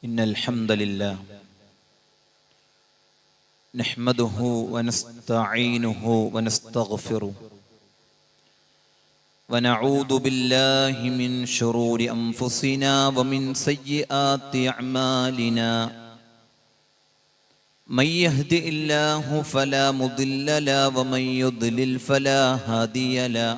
إن الحمد لله نحمده ونستعينه ونستغفره ونعوذ بالله من شرور أنفسنا ومن سيئات أعمالنا من يهد الله فلا مضل له ومن يضلل فلا هادي له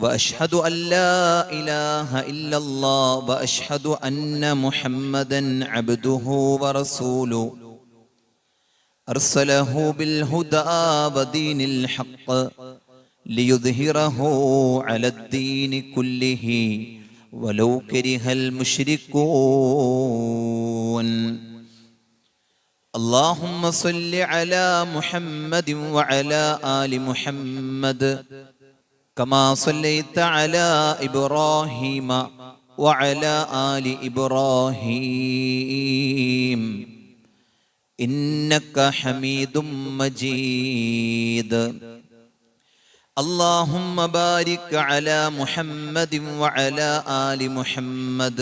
وأشهد أن لا إله إلا الله وأشهد أن محمدا عبده ورسوله أرسله بالهدى ودين الحق ليظهره على الدين كله ولو كره المشركون اللهم صل على محمد وعلى آل محمد كما صليت على إبراهيم وعلى آل إبراهيم إنك حميد مجيد اللهم بارك على محمد وعلى آل محمد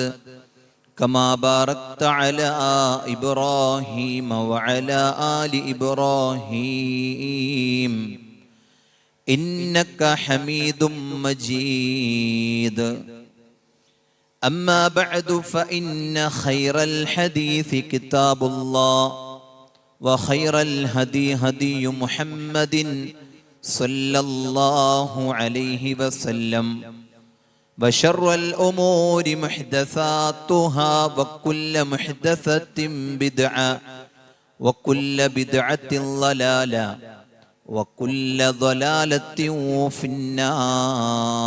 كما باركت على إبراهيم وعلى آل إبراهيم إنك حميد مجيد أما بعد فإن خير الحديث كتاب الله وخير الهدي هدي محمد صلى الله عليه وسلم وشر الأمور محدثاتها وكل محدثة بدعة وكل بدعة ضلالة وكل ضلالة في النار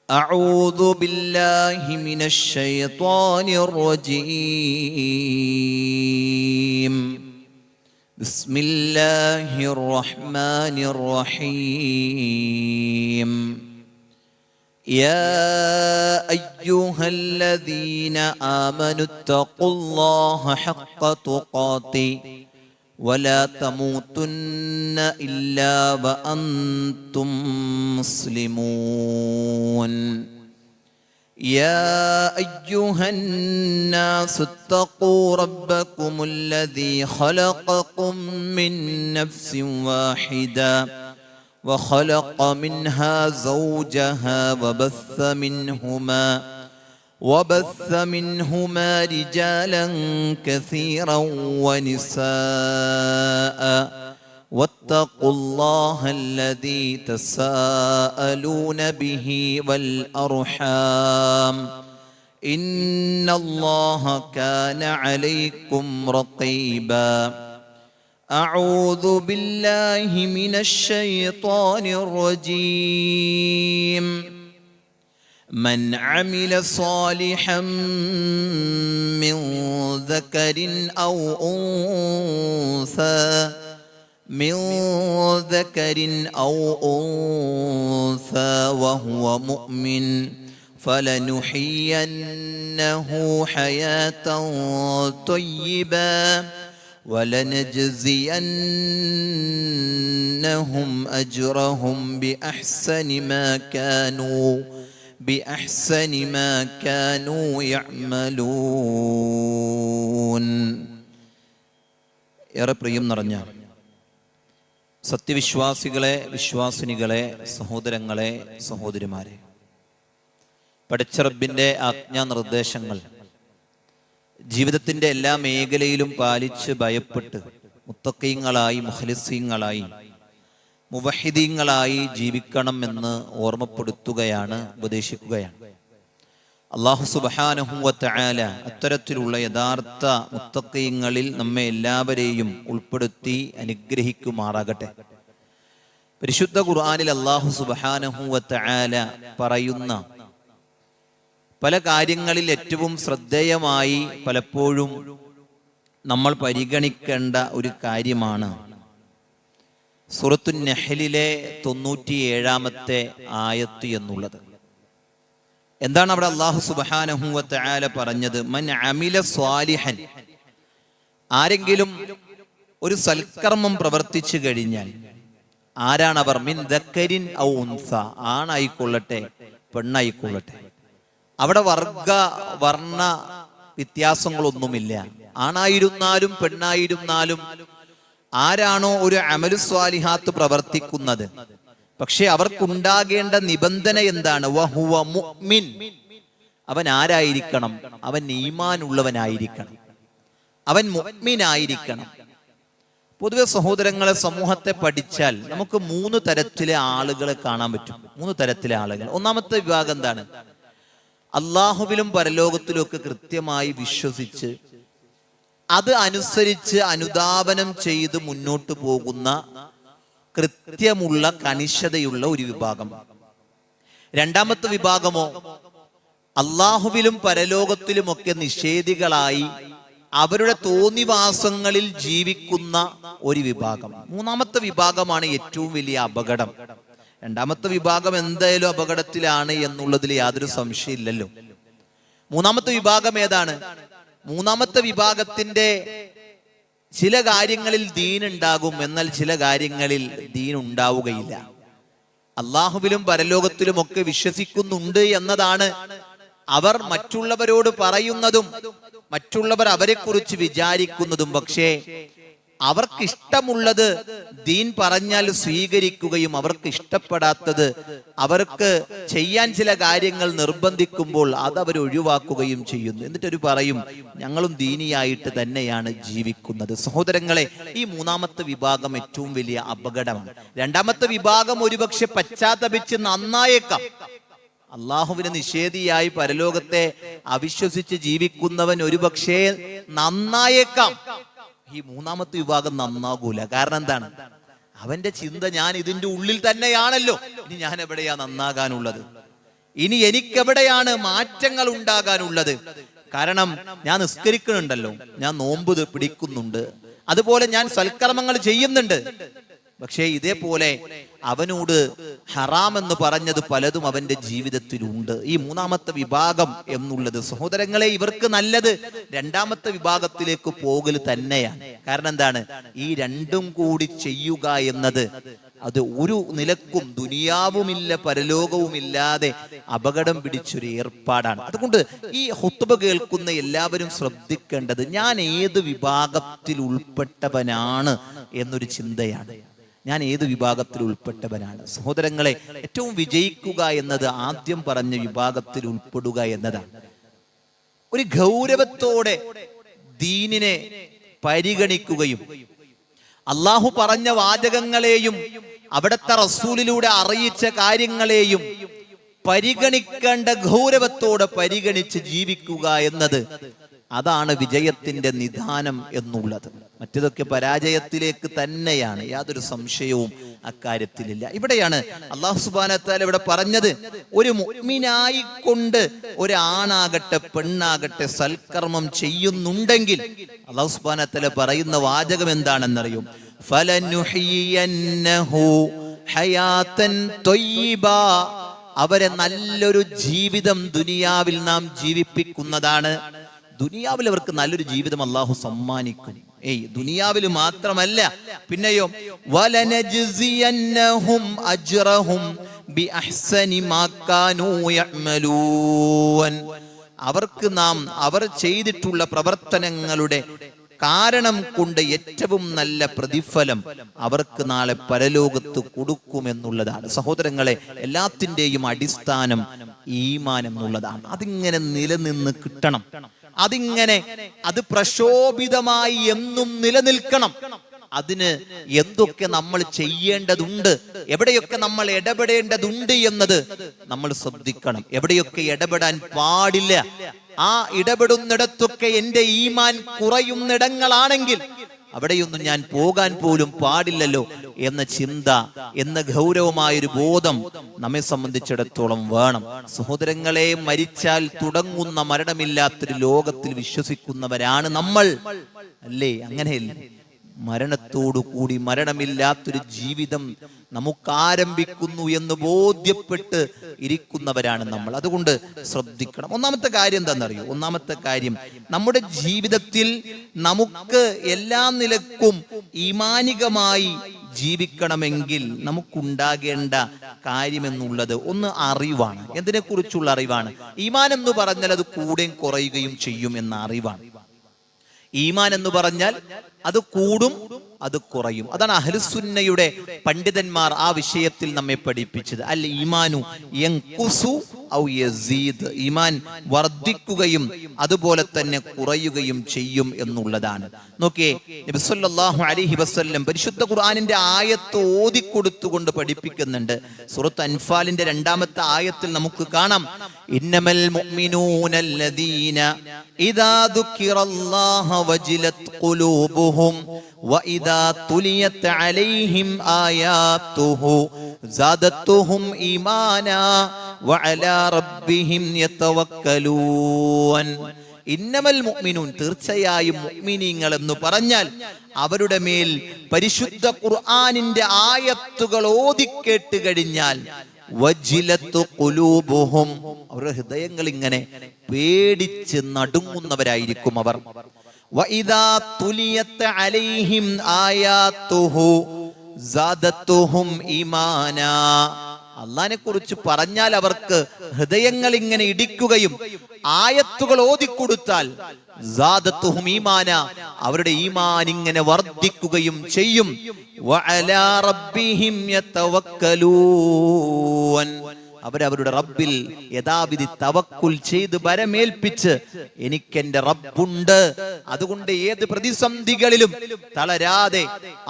أعوذ بالله من الشيطان الرجيم بسم الله الرحمن الرحيم يا أيها الذين آمنوا اتقوا الله حق تقاته ولا تموتن إلا وأنتم مسلمون يا أيها الناس اتقوا ربكم الذي خلقكم من نفس واحدة وخلق منها زوجها وبث منهما رجالا كثيرا ونساء واتقوا الله الذي تساءلون به والأرحام إن الله كان عليكم رقيبا أعوذ بالله من الشيطان الرجيم من عمل صالحا من ذكر أو أنثى وهو مؤمن فلنحيينه حياة طيبة ولنجزينهم أجرهم بأحسن ما كانوا يعملون. ഏറെ പ്രിയം നിറഞ്ഞ സത്യവിശ്വാസികളെ, വിശ്വാസിനികളെ, സഹോദരങ്ങളെ, സഹോദരിമാരെ, പടച്ച റബ്ബിൻ്റെ ആജ്ഞാനിർദ്ദേശങ്ങൾ ജീവിതത്തിൻ്റെ എല്ലാ മേഖലയിലും പാലിച്ച് ഭയപ്പെട്ട് മുത്തഖീങ്ങളായി, മുഖ്ലിസീങ്ങളായി, മുവഹിദീങ്ങളായി ജീവിക്കണം എന്ന് ഓർമ്മപ്പെടുത്തുകയാണ്, ഉപദേശിക്കുകയാണ്. അല്ലാഹു സുബ്ഹാനഹു വ തആല അത്തരത്തിലുള്ള യഥാർത്ഥ മുത്തഖീങ്ങളിൽ നമ്മെ എല്ലാവരെയും ഉൾപ്പെടുത്തി അനുഗ്രഹിക്കുമാറാകട്ടെ. പരിശുദ്ധ ഖുർആനിൽ അല്ലാഹു സുബ്ഹാനഹു വ തആല പറയുന്ന പല കാര്യങ്ങളിൽ ഏറ്റവും ശ്രദ്ധേയമായി പലപ്പോഴും നമ്മൾ പരിഗണിക്കേണ്ട ഒരു കാര്യമാണ് സൂറത്തുൻ നഹ്ലിലെ 97-ാമത്തെ ആയത്ത് എന്നുള്ളത്. എന്താണ് അവിടെ അല്ലാഹു സുബ്ഹാനഹു വ തആല പറഞ്ഞത്? മൻ അമില സ്വാലിഹൻ, ആരെങ്കിലും ഒരു സൽക്കർമ്മം പ്രവർത്തിച്ചു കഴിഞ്ഞാൽ ആരാണവർ? മിൻ ദക്കരിൻ ഔ ഉൻസ, ആണായിക്കൊള്ളട്ടെ പെണ്ണായിക്കൊള്ളട്ടെ. അവിടെ വർണ്ണ വ്യത്യാസങ്ങളൊന്നുമില്ല. ആണായിരുന്നാലും പെണ്ണായിരുന്നാലും ആരാണോ ഒരു അമലു സ്വാലിഹാത്ത് പ്രവർത്തിക്കുന്നത്, പക്ഷെ അവർക്കുണ്ടാകേണ്ട നിബന്ധന എന്താണ്? വഹുവ മുഅ്മിൻ. അവൻ ആരായിരിക്കണം? അവൻ ഈമാൻ ഉള്ളവനായിരിക്കണം, അവൻ മുഅ്മിനായിരിക്കണം. പൊതുവെ സഹോദരങ്ങളെ, സമൂഹത്തെ പഠിച്ചാൽ നമുക്ക് 3 തരത്തിലെ ആളുകളെ കാണാൻ പറ്റും. 3 തരത്തിലെ ആളുകൾ. ഒന്നാമത്തെ വിഭാഗം എന്താണ്? അള്ളാഹുവിലും പരലോകത്തിലും ഒക്കെ കൃത്യമായി വിശ്വസിച്ച് അത് അനുസരിച്ച് അനുധാവനം ചെയ്ത് മുന്നോട്ട് പോകുന്ന കൃത്യമുള്ള കണിശതയുള്ള ഒരു വിഭാഗം. രണ്ടാമത്തെ വിഭാഗമോ അള്ളാഹുവിലും പരലോകത്തിലുമൊക്കെ നിഷേധികളായി അവരുടെ തോന്നിവാസങ്ങളിൽ ജീവിക്കുന്ന ഒരു വിഭാഗം. മൂന്നാമത്തെ വിഭാഗമാണ് ഏറ്റവും വലിയ അപകടം. രണ്ടാമത്തെ വിഭാഗം എന്തായാലും അപകടത്തിലാണ് എന്നുള്ളതിൽ യാതൊരു സംശയമില്ലല്ലോ. മൂന്നാമത്തെ വിഭാഗം ഏതാണ്? മൂന്നാമത്തെ വിഭാഗത്തിന്റെ ചില കാര്യങ്ങളിൽ ദീൻ ഉണ്ടാകും, എന്നാൽ ചില കാര്യങ്ങളിൽ ദീൻ ഉണ്ടാവുകയില്ല. അള്ളാഹുവിലും പരലോകത്തിലും ഒക്കെ വിശ്വസിക്കുന്നുണ്ട് എന്നതാണ് അവർ മറ്റുള്ളവരോട് പറയുന്നതും മറ്റുള്ളവർ അവരെക്കുറിച്ച് വിചാരിക്കുന്നതും. പക്ഷേ അവർക്കിഷ്ടമുള്ളത് ദീൻ പറഞ്ഞാൽ സ്വീകരിക്കുകയും അവർക്ക് ഇഷ്ടപ്പെടാത്തത്, അവർക്ക് ചെയ്യാൻ ചില കാര്യങ്ങൾ നിർബന്ധിക്കുമ്പോൾ അത് അവർ ഒഴിവാക്കുകയും ചെയ്യുന്നു. എന്നിട്ടൊരു പറയും ഞങ്ങളും ദീനിയായിട്ട് തന്നെയാണ് ജീവിക്കുന്നത്. സഹോദരങ്ങളെ, ഈ മൂന്നാമത്തെ വിഭാഗം ഏറ്റവും വലിയ അപകടമാണ്. രണ്ടാമത്തെ വിഭാഗം ഒരുപക്ഷെ പശ്ചാത്തപിച്ച് നന്നായേക്കാം. അള്ളാഹുവിനെ നിഷേധിയായി പരലോകത്തെ അവിശ്വസിച്ച് ജീവിക്കുന്നവൻ ഒരുപക്ഷെ നന്നായേക്കാം. ഈ മൂന്നാമത്തെ വിഭാഗം നന്നാകൂല. കാരണം എന്താണ്? അവന്റെ ചിന്ത ഞാൻ ഇതിന്റെ ഉള്ളിൽ തന്നെയാണല്ലോ, ഇനി ഞാൻ എവിടെയാ നന്നാകാനുള്ളത്? ഇനി എനിക്കെവിടെയാണ് മാറ്റങ്ങൾ ഉണ്ടാകാനുള്ളത്? കാരണം ഞാൻ നിസ്കരിക്കുന്നുണ്ടല്ലോ, ഞാൻ നോമ്പ് പിടിക്കുന്നുണ്ട്, അതുപോലെ ഞാൻ സൽക്കർമ്മങ്ങൾ ചെയ്യുന്നുണ്ട്. പക്ഷേ ഇതേപോലെ അവനോട് ഹറാം എന്ന് പറഞ്ഞത് പലതും അവന്റെ ജീവിതത്തിലുണ്ട്. ഈ മൂന്നാമത്തെ വിഭാഗം എന്നുള്ളത് സഹോദരങ്ങളെ, ഇവർക്ക് നല്ലത് രണ്ടാമത്തെ വിഭാഗത്തിലേക്ക് പോകൽ തന്നെയാണ്. കാരണം എന്താണ്? ഈ രണ്ടും കൂടി ചെയ്യുക എന്നത് അത് ഒരു നിലക്കും ദുനിയാവുമില്ല പരലോകവുമില്ലാതെ അപകടം പിടിച്ചൊരു ഏർപ്പാടാണ്. അതുകൊണ്ട് ഈ ഖുത്ബ കേൾക്കുന്ന എല്ലാവരും ശ്രദ്ധിക്കേണ്ടത് ഞാൻ ഏത് വിഭാഗത്തിൽ ഉൾപ്പെട്ടവനാണ് എന്നൊരു ചിന്തയാണ്. ഞാൻ ഏത് വിഭാഗത്തിൽ ഉൾപ്പെട്ടവനാണ്? സഹോദരങ്ങളെ, ഏറ്റവും വിജയിക്കുക എന്നത് ആദ്യം പറഞ്ഞ വിഭാഗത്തിൽ ഉൾപ്പെടുക എന്നതാണ്. ഒരു ഗൗരവത്തോടെ ദീനിനെ പരിഗണിക്കുകയും അള്ളാഹു പറഞ്ഞ വാചകങ്ങളെയും അവിടുത്തെ റസൂലിലൂടെ അറിയിച്ച കാര്യങ്ങളെയും പരിഗണിക്കേണ്ട ഗൗരവത്തോടെ പരിഗണിച്ച് ജീവിക്കുക എന്നത്, അതാണ് വിജയത്തിന്റെ നിദാനം എന്നുള്ളത്. മറ്റതൊക്കെ പരാജയത്തിലേക്ക് തന്നെയാണ്, യാതൊരു സംശയവും അക്കാര്യത്തിലില്ല. ഇവിടെയാണ് അല്ലാഹു സുബ്ഹാനഹു വ തആല ഇവിടെ പറഞ്ഞത്, ഒരു മുഅ്മിനായി കൊണ്ട് ഒരാണാകട്ടെ പെണ്ണാകട്ടെ സൽക്കർമ്മം ചെയ്യുന്നുണ്ടെങ്കിൽ അല്ലാഹു സുബ്ഹാനഹു വ തആല പറയുന്ന വാചകം എന്താണെന്നറിയോ? ഫലനുഹിയന്നഹു ഹയാതൻ ത്വയ്യിബ. അവരെ നല്ലൊരു ജീവിതം ദുനിയാവിൽ നാം ജീവിപ്പിക്കുന്നതാണ്. ദുനിയാവിൽ അവർക്ക് നല്ലൊരു ജീവിതം അള്ളാഹു സമ്മാനിക്കും. ദുനിയാവിൽ മാത്രമല്ല, പിന്നെയോ വലനജ്സിയന്നഹും അജ്റഹും ബിഅഹ്സനി മാ കാനൂ യഅമലൂൻ. അവർക്ക് നാം അവർ ചെയ്തിട്ടുള്ള പ്രവർത്തനങ്ങളുടെ കാരണം കൊണ്ട് ഏറ്റവും നല്ല പ്രതിഫലം അവർക്ക് നാളെ പരലോകത്ത് കൊടുക്കുമെന്നുള്ളതാണ്. സഹോദരങ്ങളെ, എല്ലാത്തിൻ്റെയും അടിസ്ഥാനം ഈമാൻ എന്നുള്ളതാണ്. അതിങ്ങനെ നിലനിന്ന് കിട്ടണം. അതിങ്ങനെ അത് പ്രശോഭിതമായി എന്നും നിലനിൽക്കണം. അതിന് എന്തൊക്കെ നമ്മൾ ചെയ്യേണ്ടതുണ്ട്, എവിടെയൊക്കെ നമ്മൾ ഇടപെടേണ്ടതുണ്ട് എന്നത് നമ്മൾ ശ്രദ്ധിക്കണം. എവിടെയൊക്കെ ഇടപെടാൻ പാടില്ല, ആ ഇടപെടുന്നിടത്തൊക്കെ എന്റെ ഈമാൻ കുറയുന്നിടങ്ങളാണെങ്കിൽ അവിടെയൊന്നും ഞാൻ പോകാൻ പോലും പാടില്ലല്ലോ എന്ന ചിന്ത, എന്ന ഗൗരവമായൊരു ബോധം നമ്മെ സംബന്ധിച്ചിടത്തോളം വേണം. സഹോദരങ്ങളെ, മരിച്ചാൽ തുടങ്ങുന്ന മരണമില്ലാത്തൊരു ലോകത്തിൽ വിശ്വസിക്കുന്നവരാണ് നമ്മൾ, അല്ലേ? അങ്ങനെയല്ലേ? മരണത്തോടു കൂടി മരണമില്ലാത്തൊരു ജീവിതം നമുക്ക് ആരംഭിക്കുന്നു എന്ന് ബോധ്യപ്പെട്ട് ഇരിക്കുന്നവരാണ് നമ്മൾ. അതുകൊണ്ട് ശ്രദ്ധിക്കണം. ഒന്നാമത്തെ കാര്യം എന്താണെന്നറിയോ? ഒന്നാമത്തെ കാര്യം, നമ്മുടെ ജീവിതത്തിൽ നമുക്ക് എല്ലാ നിലക്കും ഈമാനികമായി ജീവിക്കണമെങ്കിൽ നമുക്കുണ്ടാകേണ്ട കാര്യമെന്നുള്ളത് ഒന്ന് അറിവാണ്. എന്തിനെക്കുറിച്ചുള്ള അറിവാണ്? ഈമാൻ എന്ന് പറഞ്ഞാൽ അത് കൂടുകയും കുറയുകയും ചെയ്യും എന്ന അറിവാണ്. ഈമാൻ എന്ന് പറഞ്ഞാൽ അത് കൂടും, അത് കുറയും. അതാണ് അഹ്ലുസുന്നയുടെ പണ്ഡിതന്മാർ ആ വിഷയത്തിൽ നമ്മെ പഠിപ്പിച്ചത്. അൽ ഈമാനു യൻഖുസു ഔ യസീദ്, ഈമാൻ വർദ്ധിക്കുകയും അതുപോലെ തന്നെ കുറയുകയും ചെയ്യും എന്നുള്ളതാണ്. നോക്കിയേ, നബി സല്ലല്ലാഹു അലൈഹി വസല്ലം പരിശുദ്ധ ഖുർആനിന്റെ ആയത്ത് ഓതിക്കൊടുത്തുകൊണ്ട് പഠിപ്പിക്കുന്നുണ്ട്. സൂറത്ത് അൻഫാലിന്റെ 2-ാമത്തെ ആയത്തിൽ നമുക്ക് കാണാം, ഇന്നമൽ മുഅ്മിനൂനല്ലദീന ഇദാ ദുക്കിറല്ലാഹു വജിലത് ഖുലൂബുഹും വഇദാ തുലിയത് അലൈഹിം ആയാതുഹു സാദത്തുഹും ഈമാനാ വഅലാ റബ്ബിഹിം യതവക്കലൂൻ. ഇന്നമൽ മുഅ്മിനൂൻ, തീർച്ചയായും മുഅ്മിനീങ്ങൾ എന്ന് പറഞ്ഞാൽ അവരുടെ മേൽ പരിശുദ്ധ ഖുർആനിന്റെ ആയത്തുകൾ ഓതിക്കേട്ട് കഴിഞ്ഞാൽ വജിലത്തു ഖുലൂബുഹും, അവരുടെ ഹൃദയങ്ങൾ ഇങ്ങനെ പേടിച്ച് നടുങ്ങുന്നവരായിരിക്കും അവർ. വഇദാ തുലിയത് അലൈഹിം ആയാതുഹു സാദത്തുഹും ഈമാനാ, അള്ളാഹിനെ കുറിച്ച് പറഞ്ഞാൽ അവർക്ക് ഹൃദയങ്ങൾ ഇങ്ങനെ ഇടിക്കുകയും ആയത്തുകൾ ഓതിക്കൊടുത്താൽ സാദത്തുഹും ഈമാന, അവരുടെ ഈമാൻ ഇങ്ങനെ വർദ്ധിക്കുകയും ചെയ്യും. വഅലാ റബ്ബിഹിം യതവക്കലൂൻ, അവരവരുടെ റബ്ബിൽ യഥാവിധി തവക്കുൽ ചെയ്ത് ബരമേൽപ്പിച്ച് എനിക്കെന്റെ റബ്ബുണ്ട്, അതുകൊണ്ട് ഏത് പ്രതിസന്ധികളിലും തളരാതെ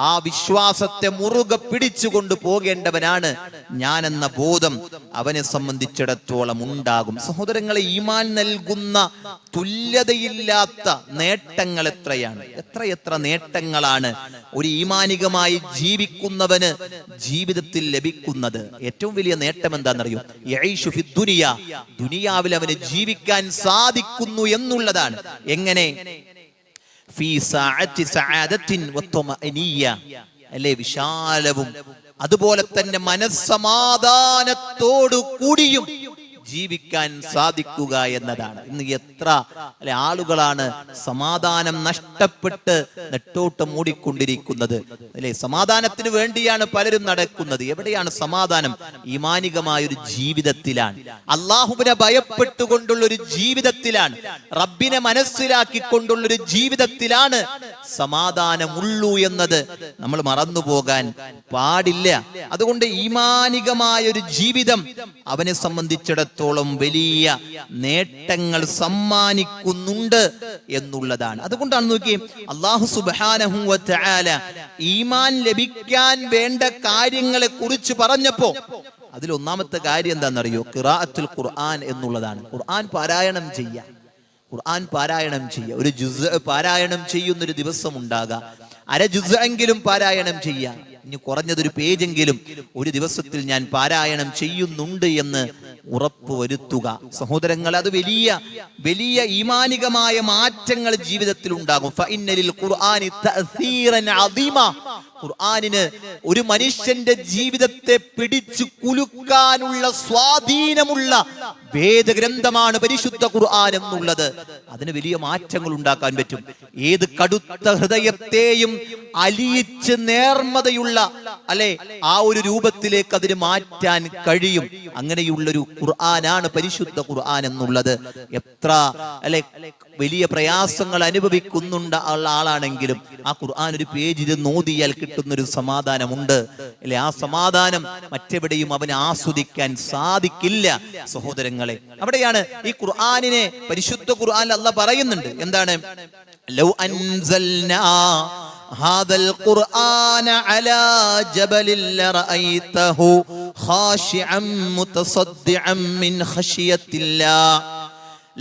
ആ വിശ്വാസത്തെ മുറുകെ പിടിച്ചുകൊണ്ട് പോകേണ്ടവനാണ് ഞാനെന്ന ബോധം അവനെ സംബന്ധിച്ചിടത്തോളം ഉണ്ടാകും. സഹോദരങ്ങളെ, ഈമാൻ നൽകുന്ന തുല്യതയില്ലാത്ത നേട്ടങ്ങൾ എത്രയാണ്, എത്ര നേട്ടങ്ങളാണ് ഒരു ഈമാനികമായി ജീവിക്കുന്നവന് ജീവിതത്തിൽ ലഭിക്കുന്നത്. ഏറ്റവും വലിയ നേട്ടം എന്താണെന്നറിയോ? യഈശു ഫി ദുനിയ, ദുനിയാവിൽ അവന് ജീവിക്കാൻ സാധിക്കുന്നു എന്നുള്ളതാണ്. എങ്ങനെ? ഫീ സഅതി സഅദത്തിൻ വത്വമഅനിയ, അല്ലേ, വിശാലവും അതുപോലെ തന്നെ മനസ്സമാധാനത്തോടു കൂടിയും ജീവിക്കാൻ സാധിക്കുക എന്നതാണ്. ഇന്ന് എത്ര ആളുകളാണ് സമാധാനം നഷ്ടപ്പെട്ട് നെട്ടോട്ടം മൂടിക്കൊണ്ടിരിക്കുന്നത്, അല്ലെ? സമാധാനത്തിന് വേണ്ടിയാണ് പലരും നടക്കുന്നത്. എവിടെയാണ് സമാധാനം? ഈമാനികമായൊരു ജീവിതത്തിലാണ്, അള്ളാഹുവിനെ ഭയപ്പെട്ടുകൊണ്ടുള്ള ഒരു ജീവിതത്തിലാണ്, റബ്ബിനെ മനസ്സിലാക്കിക്കൊണ്ടുള്ളൊരു ജീവിതത്തിലാണ് സമാധാനമുള്ളൂ എന്നത് നമ്മൾ മറന്നുപോകാൻ പാടില്ല. അതുകൊണ്ട് ഈമാനികമായൊരു ജീവിതം അവനെ സംബന്ധിച്ചിടത്തോളം വലിയ നേട്ടങ്ങൾ സമ്മാനിക്കുന്നുണ്ട് എന്നുള്ളതാണ്. അതുകൊണ്ടാണ് നോക്കി, അല്ലാഹു സുബ്ഹാനഹു വ തആല ഈമാൻ ലഭിക്കാൻ വേണ്ട കാര്യങ്ങളെ കുറിച്ച് പറഞ്ഞപ്പോ അതിൽ ഒന്നാമത്തെ കാര്യം എന്താണെന്നറിയോ? ഖിറാഅത്തുൽ ഖുർആൻ എന്നുള്ളതാണ്. ഖുർആൻ പാരായണം ചെയ്യുക, ഖുർആൻ പാരായണം ചെയ്യുക. ഒരു ജുസ് പാരായണം ചെയ്യുന്നൊരു ദിവസം ഉണ്ടാകാം, അര ജുസ് എങ്കിലും പാരായണം ചെയ്യുക. ഇനി കുറഞ്ഞതൊരു പേജെങ്കിലും ഒരു ദിവസത്തിൽ ഞാൻ പാരായണം ചെയ്യുന്നുണ്ട് എന്ന് ഉറപ്പുവരുത്തുക. സഹോദരങ്ങൾ, അത് വലിയ വലിയ ഈമാനികമായ മാറ്റങ്ങൾ ജീവിതത്തിൽ ഉണ്ടാകും. ഫഇന്നലിൽ ഖുർആനി തഅസീറൻ അദീമ, ഖുർആനിന് ഒരു മനുഷ്യന്റെ ജീവിതത്തെ പിടിച്ചു കുലുക്കാനുള്ള സ്വാധീനമുള്ള വേദഗ്രന്ഥമാണ് പരിശുദ്ധ ഖുർആൻ എന്നുള്ളത്. അതിന് വലിയ മാറ്റങ്ങൾ ഉണ്ടാക്കാൻ പറ്റും. ഏത് കടുത്ത ഹൃദയത്തെയും അലിയിച്ച് നേർമതയുള്ള, അല്ലെ, ആ ഒരു രൂപത്തിലേക്ക് അതിന് മാറ്റാൻ കഴിയും. അങ്ങനെയുള്ളൊരു ഖുർആനാണ് പരിശുദ്ധ ഖുർആൻ എന്നുള്ളത്. എത്ര, അല്ലെ, വലിയ പ്രയാസങ്ങൾ അനുഭവിക്കുന്നുണ്ട് ഉള്ള ആളാണെങ്കിലും ആ ഖുർആൻ ഒരു പേജിൽ നോദിയാൽ കിട്ടുന്നൊരു സമാധാനമുണ്ട്, അല്ലെ? ആ സമാധാനം മറ്റെവിടെയും അവന് ആസ്വദിക്കാൻ സാധിക്കില്ല. സഹോദരങ്ങളെ, അവിടെയാണ് ഈ ഖുർആനിനെ പരിശുദ്ധ ഖുർആനിൽ അല്ലാഹ് പറയുന്നുണ്ട്. എന്താണ്? ലൗ അൻസൽനാ ഹാദൽ ഖുർആന അലാ ജബലിൽ ലറഅയ്തഹു ഖാശിഅൻ മുതസദ്ദിഅൻ മിൻ ഖശിയത്തില്ലാഹ്.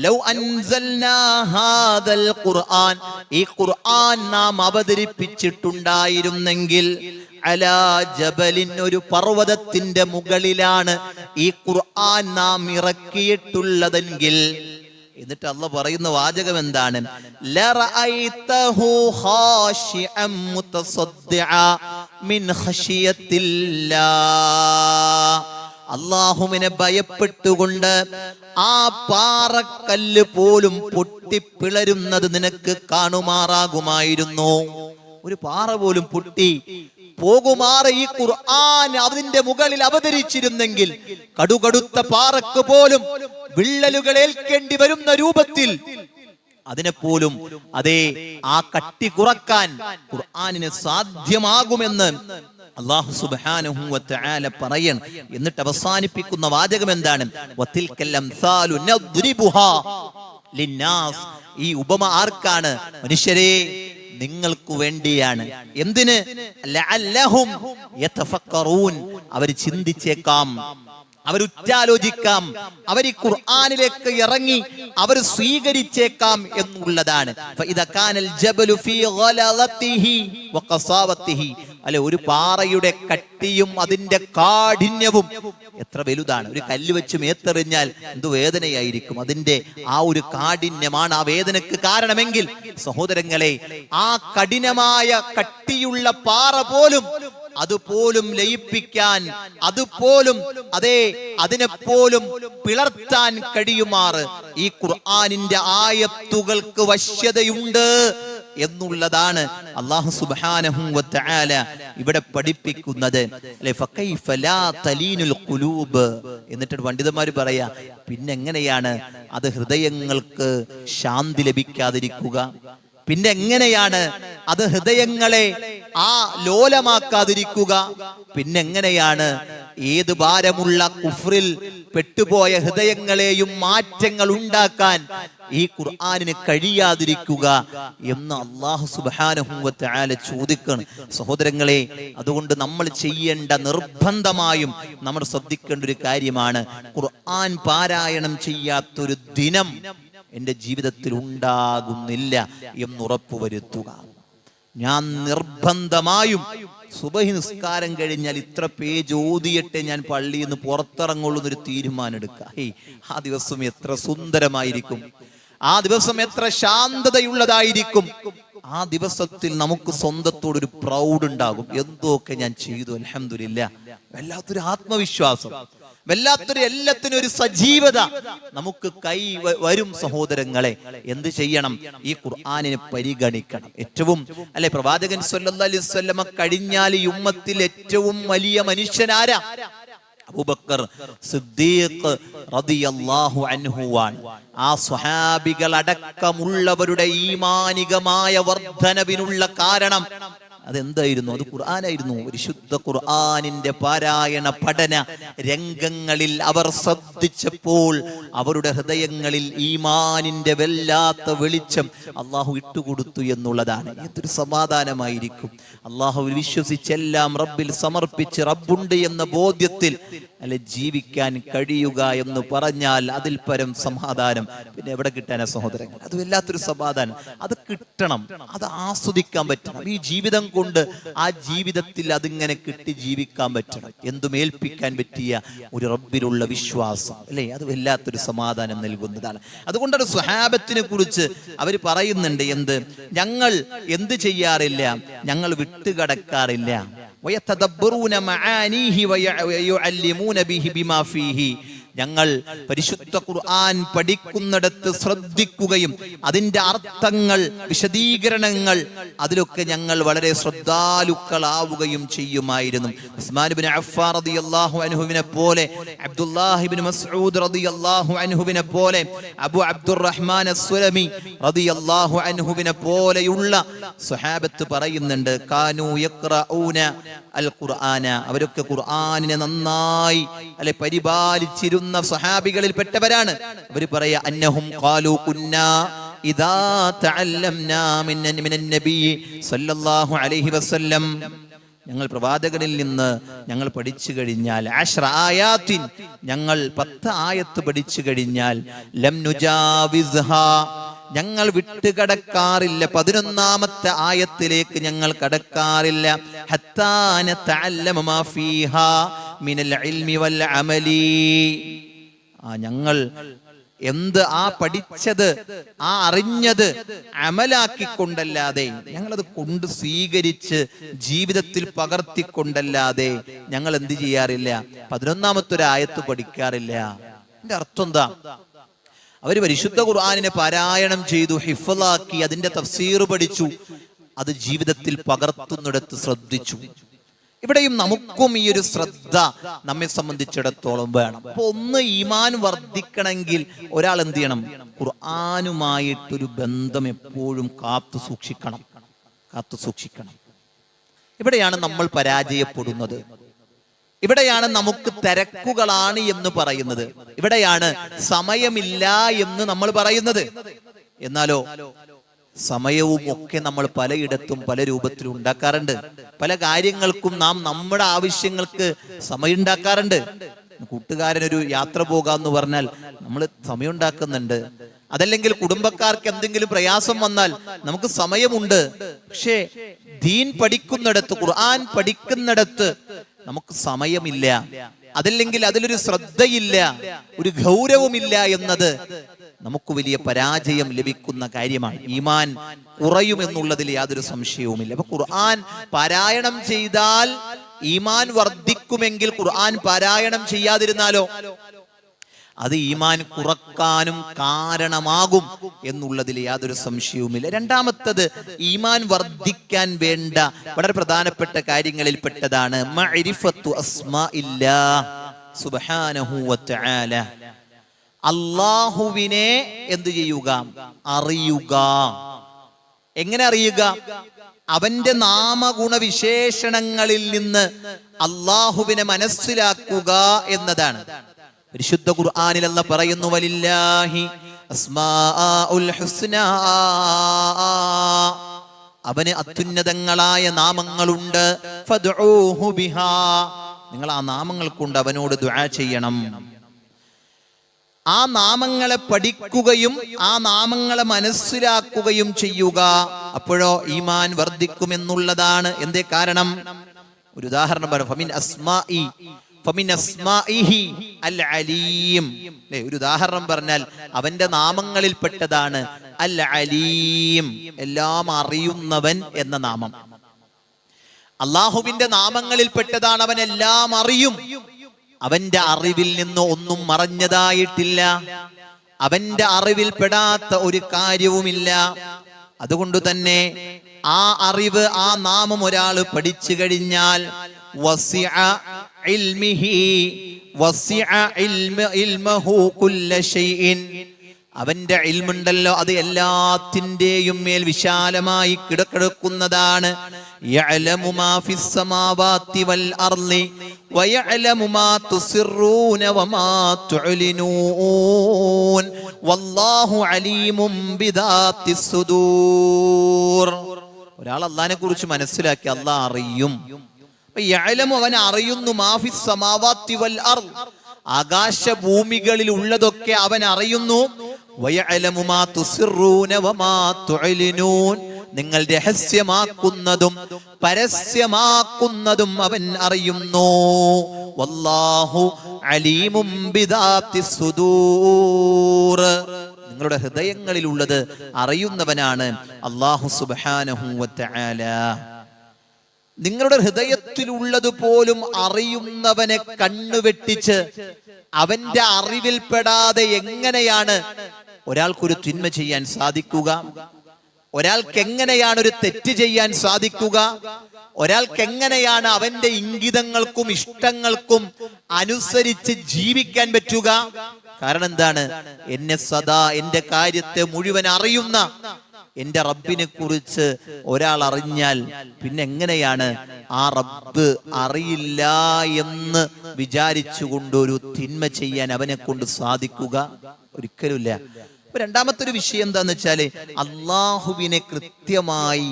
ലൗ അൻസൽനാ ഹാദൽ ഖുർആൻ, ഈ ഖുർആൻ നാം അവതരിപ്പിച്ചിട്ടുണ്ടായിരുന്നെങ്കിൽ, അലാ ജബലിൻ, ഒരു പർവ്വതത്തിന്റെ മുകളിലാണ് ഈ ഖുർആൻ നാം ഇറക്കിയിട്ടുള്ളതെങ്കിൽ. എന്നിട്ട് അല്ലാഹ് പറയുന്ന വാചകം എന്താണ്? ലറഅയ്തഹു ഖാശിഅൻ മുതസദ്ദിഅ മിൻ ഖശിയത്തില്ലാഹ്. അല്ലാഹുവിനെ ഭയപ്പെട്ടുകൊണ്ട് ആ പാറക്കല്ല് പോലും പൊട്ടിപ്പിളരുന്നത് നിനക്ക് കാണുമാറാകുമായിരുന്നു. ഒരു പാറ പോലും പൊട്ടി പോകുമാറ് ഈ ഖുർആൻ അതിന്റെ മുകളിൽ അവതരിച്ചിരുന്നെങ്കിൽ കടുകടുത്ത പാറക്ക് പോലും വിള്ളലുകൾ ഏൽക്കേണ്ടി വരുന്ന രൂപത്തിൽ അതിനെപ്പോലും അതേ ആ കട്ടി കുറക്കാൻ ഖുർആനിന് സാധ്യമാകുമെന്ന് അല്ലാഹു സുബ്ഹാനഹു വ തആല പറയണം. എന്നിട്ട് അവസാനിപ്പിക്കുന്ന വാചകം എന്താണ്? വതിൽകൽ അംസാലു നദ്രിബുഹാ ലിന്നാസ്. ഈ ഉപമ ആർക്കാണ്? മനുഷ്യരെ, നിങ്ങൾക്ക് വേണ്ടിയാണ്. എന്തിന്? ലഅല്ലഹും യതഫക്കറൂൻ. അവർ ചിന്തിച്ചേക്കാം, അവരുറ്റാലോചിക്കാം, അവർ ഈ ഖുർആനിലേക്ക് ഇറങ്ങി അവർ സ്വീകരിച്ചേക്കാം എന്നുള്ളതാണ്. അല്ലെ, ഒരു പാറയുടെ കട്ടിയും അതിന്റെ കാഠിന്യവും എത്ര വലുതാണ്. ഒരു കല്ല് വെച്ച് മേത്തെറിഞ്ഞാൽ എന്ത് വേദനയായിരിക്കും. അതിന്റെ ആ ഒരു കാഠിന്യമാണ് ആ വേദനക്ക് കാരണമെങ്കിൽ സഹോദരങ്ങളെ, ആ കഠിനമായ കട്ടിയുള്ള പാറ പോലും അതുപോലും ലയിപ്പിക്കാൻ, അതുപോലും അതേ അതിനെപ്പോലും പിളർത്താൻ കഴിയുമാറ് ഈ ഖുർആനിന്റെ ആയത്തുകൾക്ക് വശ്യതയുണ്ട് എന്നുള്ളതാണ് അല്ലാഹു സുബ്ഹാനഹു വ തആല ഇവിടെ പഠിപ്പിക്കുന്നത്. ഫകൈഫ ലാ തലീനുൽ ഖുലൂബ്. എന്നിട്ട് പണ്ഡിതന്മാർ പറയാ, പിന്നെ എങ്ങനെയാണ് അത് ഹൃദയങ്ങൾക്ക് ശാന്തി ലഭിക്കാതിരിക്കുക? പിന്നെ എങ്ങനെയാണ് അത് ഹൃദയങ്ങളെ ആ ലോലമാക്കാതിരിക്കുക? പിന്നെങ്ങനെയാണ് ഏത് ഭാരമുള്ള കുഫ്രിൽ പെട്ടുപോയ ഹൃദയങ്ങളെയും മാറ്റങ്ങൾ ഉണ്ടാക്കാൻ ഈ ഖുർആനിന് കഴിയാതിരിക്കുക എന്ന് അല്ലാഹു സുബ്ഹാനഹു വ തആല ചോദിക്കണം. സഹോദരങ്ങളെ, അതുകൊണ്ട് നമ്മൾ ചെയ്യേണ്ട, നിർബന്ധമായും നമ്മൾ ശ്രദ്ധിക്കേണ്ട ഒരു കാര്യമാണ്, ഖുർആൻ പാരായണം ചെയ്യാത്തൊരു ദിനം എൻ്റെ ജീവിതത്തിൽ ഉണ്ടാകുന്നില്ല എന്നുറപ്പുവരുത്തുക. ഞാൻ നിർബന്ധമായും സുബഹി നിസ്കാരം കഴിഞ്ഞാൽ ഇത്ര പേജ് ഓതിയിട്ടേ ഞാൻ പള്ളിയിൽ നിന്ന് പുറത്തിറങ്ങുള്ളൂ എന്നൊരു തീരുമാനം എടുക്കുക. ആ ദിവസം എത്ര സുന്ദരമായിരിക്കും, ആ ദിവസം എത്ര ശാന്തതയുള്ളതായിരിക്കും. ആ ദിവസത്തിൽ നമുക്ക് സ്വന്തത്തോടൊരു പ്രൗഡ് ഉണ്ടാകും. എന്തൊക്കെ ഞാൻ ചെയ്തു, അൽഹംദുലില്ലാ. വല്ലാത്തൊരു ആത്മവിശ്വാസം, വല്ലാത്തൊരു എല്ലാത്തിനും ഒരു സജീവത നമുക്ക് കൈ വരും. സഹോദരങ്ങളെ, എന്ത് ചെയ്യണം? ഈ ഖുർആനിനെ പരിഗണിക്കണം. ഏറ്റവും അല്ലെ, പ്രവാചകൻ സല്ലല്ലാഹു അലൈഹി വസല്ലമ കഴിഞ്ഞാൽ ഈ ഉമ്മത്തിൽ ഏറ്റവും വലിയ മനുഷ്യനാരാ? അബൂബക്കർ സിദ്ദീഖ് റളിയല്ലാഹു അൻഹു ആണ്. ആ സ്വഹാബികൾ അടക്കമുള്ളവരുടെ ഈമാനികമായ വർധനവിനുള്ള കാരണം അതെന്തായിരുന്നു? അത് ഖുർആനായിരുന്നു. വിശുദ്ധ ഖുർആനിന്റെ പാരായണ പഠന രംഗങ്ങളിൽ അവർ ശ്രദ്ധിച്ചപ്പോൾ അവരുടെ ഹൃദയങ്ങളിൽ ഈമാനിന്റെ വല്ലാത്ത വെളിച്ചം അള്ളാഹു ഇട്ടുകൊടുത്തു എന്നുള്ളതാണ്. എന്തൊരു സമാധാനമായിരിക്കും. അള്ളാഹുവിൽ വിശ്വസിച്ചെല്ലാം റബ്ബിൽ സമർപ്പിച്ച് റബ്ബുണ്ട് എന്ന ബോധ്യത്തിൽ അല്ലെ ജീവിക്കാൻ കഴിയുക എന്ന് പറഞ്ഞാൽ അതിൽ പരം സമാധാനം പിന്നെ എവിടെ കിട്ടാനാ സഹോദരങ്ങൾ? അത് വല്ലാത്തൊരു സമാധാനം. അത് കിട്ടണം, അത് ആസ്വദിക്കാൻ പറ്റണം. ഈ ജീവിതം കൊണ്ട് ആ ജീവിതത്തിൽ അതിങ്ങനെ കിട്ടി ജീവിക്കാൻ പറ്റണം. എന്തും ഏൽപ്പിക്കാൻ പറ്റിയ ഒരു റബ്ബിലുള്ള വിശ്വാസം അല്ലേ, അത് വല്ലാത്തൊരു സമാധാനം നൽകുന്നതാണ്. അതുകൊണ്ടാണ് സ്വഹാബത്തിനെ കുറിച്ച് അവർ പറയുന്നുണ്ട്, ഞങ്ങൾ എന്ത് ചെയ്യാറില്ല, ഞങ്ങൾ വിട്ടുകടക്കാറില്ല. ويتدبرون معانيه ويعلمون به بما فيه. ഞങ്ങൾ പരിശുദ്ധ ഖുർആൻ പഠിക്കുന്നിടത്ത് ശ്രദ്ധിക്കുകയും അതിന്റെ അർത്ഥങ്ങൾ, വിശദീകരണങ്ങൾ അതിലൊക്കെ ഞങ്ങൾ വളരെ ശ്രദ്ധാലുക്കളാവുകയും ചെയ്യുമായിരുന്നു. ഉസ്മാൻ ഇബ്നു അഫ്ഫാൻ റളിയല്ലാഹു അൻഹുവിനെ പോലെ, അബ്ദുല്ലാഹി ഇബ്നു മസ്ഊദ് റളിയല്ലാഹു അൻഹുവിനെ പോലെ, അബു അബ്ദുറഹ്മാൻ അസ്സുലമി റളിയല്ലാഹു അൻഹുവിനെ പോലെയുള്ള സ്വഹാബത്ത് പറയുന്നുണ്ട്, കാനൂ യഖ്റഊന അൽ ഖുർആന. അവരൊക്കെ ഖുർആനിനെ നന്നായി അല്ലെ പരിപാലിച്ചിരുന്ന സ്വഹാബികളിൽ പെട്ടവരാണ്. അവർ പറയാ, അന്നഹും ഖാലൂ കുന്നാ ഇദാ തഅല്ലംനാ മിനൻ നബി സല്ലല്ലാഹു അലൈഹി വസല്ലം. ഞങ്ങൾ പ്രവാചകനിൽ നിന്ന് ഞങ്ങൾ പഠിച്ചു കഴിഞ്ഞാൽ, 10 ആയാത്തിൻ, ഞങ്ങൾ 10 ആയത്ത് പഠിച്ചു കഴിഞ്ഞാൽ, ലം നുജാവിസ്ഹാ, ഞങ്ങൾ വിട്ടുകടക്കാറില്ല, 11ാമത്തെ ആയത്തിലേക്ക് ഞങ്ങൾ കടക്കാറില്ല. ഹത്താ നതഅല്ലമ മാ ഫീഹാ മിനൽ ഇൽമി വൽ അമലി. ഞങ്ങൾ പഠിച്ചത്, അറിഞ്ഞത് അമലാക്കിക്കൊണ്ടല്ലാതെ, ഞങ്ങളത് കൊണ്ട് സ്വീകരിച്ച് ജീവിതത്തിൽ പകർത്തിക്കൊണ്ടല്ലാതെ ഞങ്ങൾ എന്ത് ചെയ്യാറില്ല, 11ാമത്തെ ഒരു ആയത്ത് പഠിക്കാറില്ല. എന്റെ അർത്ഥം എന്താ? അവര് പരിശുദ്ധ ഖുർആനിനെ പാരായണം ചെയ്തു, ഹിഫ്ളാക്കി, അതിന്റെ തഫ്സീർ പഠിച്ചു, അത് ജീവിതത്തിൽ പകർത്തുന്നിടത്ത് ശ്രദ്ധിച്ചു. ഇവിടെയും നമുക്കും ഈ ഒരു ശ്രദ്ധ നമ്മെ സംബന്ധിച്ചിടത്തോളം വേണം. അപ്പൊ ഒന്ന് ഈമാൻ വർദ്ധിക്കണമെങ്കിൽ ഒരാൾ എന്ത് ചെയ്യണം? ഖുർആനുമായിട്ടൊരു ബന്ധം എപ്പോഴും കാത്തു സൂക്ഷിക്കണം. ഇവിടെയാണ് നമ്മൾ പരാജയപ്പെടുന്നത്. ഇവിടെയാണ് നമുക്ക് തിരക്കുകളാണ് എന്ന് പറയുന്നത്. ഇവിടെയാണ് സമയമില്ല എന്ന് നമ്മൾ പറയുന്നത്. എന്നാലോ സമയവും ഒക്കെ നമ്മൾ പലയിടത്തും പല രൂപത്തിലും ഉണ്ടാക്കാറുണ്ട്. പല കാര്യങ്ങൾക്കും നാം നമ്മുടെ ആവശ്യങ്ങൾക്ക് സമയം ഉണ്ടാക്കാറുണ്ട്. കൂട്ടുകാരനൊരു യാത്ര പോകാന്ന് പറഞ്ഞാൽ നമ്മൾ സമയം ഉണ്ടാക്കുന്നുണ്ട്. അതല്ലെങ്കിൽ കുടുംബക്കാർക്ക് എന്തെങ്കിലും പ്രയാസം വന്നാൽ നമുക്ക് സമയമുണ്ട്. പക്ഷേ ദീൻ പഠിക്കുന്നിടത്ത്, ഖുർആൻ പഠിക്കുന്നിടത്ത് നമുക്ക് സമയമില്ല. അതല്ലെങ്കിൽ അതിലൊരു ശ്രദ്ധയില്ല, ഒരു ഗൗരവമില്ല എന്നത് നമുക്ക് വലിയ പരാജയം ലഭിക്കുന്ന കാര്യമാണ്. ഈമാൻ കുറയുമെന്നുള്ളതിൽ യാതൊരു സംശയവുമില്ല. അപ്പൊ ഖുർആൻ പാരായണം ചെയ്താൽ ഈമാൻ വർദ്ധിക്കുമെങ്കിൽ ഖുർആൻ പാരായണം ചെയ്യാതിരുന്നാലോ അത് ഈമാൻ കുറക്കാനും കാരണമാകും എന്നുള്ളതിൽ യാതൊരു സംശയവുമില്ല. രണ്ടാമത്തത്, ഈമാൻ വർദ്ധിക്കാൻ വേണ്ട വളരെ പ്രധാനപ്പെട്ട കാര്യങ്ങളിൽ പെട്ടതാണ് മഅരിഫത്തു അസ്മാഇല്ലാഹ് സുബ്ഹാനഹു വ തആല. അല്ലാഹുവിനെ എന്ത് ചെയ്യുക? അറിയുക. എങ്ങനെ അറിയുക? അവന്റെ നാമഗുണവിശേഷണങ്ങളിൽ നിന്ന് അല്ലാഹുവിനെ മനസ്സിലാക്കുക എന്നതാണ്. പരിശുദ്ധ ഖുർആനിൽ അല്ലാഹ് പറയുന്നു, വലില്ലാഹി അസ്മാഉൽ ഹുസ്നാ, അവന് അത്യുന്നതങ്ങളായ നാമങ്ങളുണ്ട്. ഫദ്ഉഹു ബിഹാ, നിങ്ങൾ ആ നാമങ്ങൾ കൊണ്ട് അവനോട് ദുആ ചെയ്യണം. ആ നാമങ്ങളെ പഠിക്കുകയും ആ നാമങ്ങളെ മനസ്സിലാക്കുകയും ചെയ്യുക. അപ്പോഴോ ഈമാൻ വർദ്ധിക്കുമെന്നുള്ളതാണ്. എന്തേ കാരണം? ഒരു ഉദാഹരണം പറയാം. ഫമിൻ അസ്മാഇഹി അൽ അലീം. ഒരു ഉദാഹരണം പറഞ്ഞാൽ അവന്റെ നാമങ്ങളിൽ പെട്ടതാണ് അൽ അലീം, എല്ലാം അറിയുന്നവൻ എന്ന നാമം. അള്ളാഹുവിന്റെ നാമങ്ങളിൽ പെട്ടതാണ് അവൻ എല്ലാം അറിയും. അവന്റെ അറിവിൽ നിന്ന് ഒന്നും മറഞ്ഞതായിട്ടില്ല. അവന്റെ അറിവിൽ പെടാത്ത ഒരു കാര്യവുമില്ല. അതുകൊണ്ട് തന്നെ ആ അറിവ്, ആ നാമം ഒരാൾ പഠിച്ചു കഴിഞ്ഞാൽ വസിഅ ഇൽമിഹി വസിഅ ഇൽമഹു കുല്ല ശൈഇൻ, അവന്റെ ഇൽമുണ്ടല്ലോ അത് എല്ലാത്തിന്റെയും മേൽ വിശാലമായി കിടക്കുന്നതാണ്. യഅലമു മാ ഫിസ് സമാവാതി വൽ അർളി വയഅലമു മാ തുസിറൂന വമാ തുഅ്ലിനൂൻ വല്ലാഹു അലീമും ബിദാത്തിസ് സുദൂർ. ഒരാൾ അല്ലാഹുവിനെ കുറിച്ച് മനസ്സിലാക്കി അല്ലാഹ് അറിയും. യഅലമു, അവൻ അറിയുന്നു. മാ ഫിസ് സമാവാതി വൽ അർള്, ആകാശഭൂമികളിൽ ഉള്ളതൊക്കെ അവൻ അറിയുന്നു. വയഅലമു മാ തുസിറൂന വമാ തുഅ്ലിനൂൻ, നിങ്ങൾ രഹസ്യമാക്കുന്നതും പരസ്യമാക്കുന്നതും അവൻ അറിയുന്നു. വല്ലാഹു അലീമും ബിദാത്തിസ് സുദൂർ, നിങ്ങളുടെ ഹൃദയങ്ങളിലുള്ളത് അറിയുന്നവനാണ് അല്ലാഹു സുബ്ഹാനഹു വ തആല. നിങ്ങളുടെ ഹൃദയത്തിലുള്ളത് പോലും അറിയുന്നവനെ കണ്ണുവെട്ടിച്ച് അവന്റെ അറിവിൽപ്പെടാതെ എങ്ങനെയാണ് ഒരാൾക്കൊരു തിന്മ ചെയ്യാൻ സാധിക്കുക? ഒരാൾക്ക് എങ്ങനെയാണ് ഒരു തെറ്റ് ചെയ്യാൻ സാധിക്കുക? ഒരാൾക്ക് എങ്ങനെയാണ് അവന്റെ ഇംഗിതങ്ങൾക്കും ഇഷ്ടങ്ങൾക്കും അനുസരിച്ച് ജീവിക്കാൻ പറ്റുക? കാരണം എന്താണ്? എന്നെ സദാ എന്റെ കാര്യത്തെ മുഴുവൻ അറിയുന്ന എന്റെ റബ്ബിനെ കുറിച്ച് ഒരാൾ അറിഞ്ഞാൽ പിന്നെ എങ്ങനെയാണ് ആ റബ്ബ് അറിയില്ല എന്ന് വിചാരിച്ചുകൊണ്ട് ഒരു തിന്മ ചെയ്യാൻ അവനെ കൊണ്ട് സാധിക്കുക? ഒരിക്കലുമില്ല. രണ്ടാമത്തെ ഒരു വിഷയം എന്താന്ന് വെച്ചാല് അള്ളാഹുവിനെ കൃത്യമായി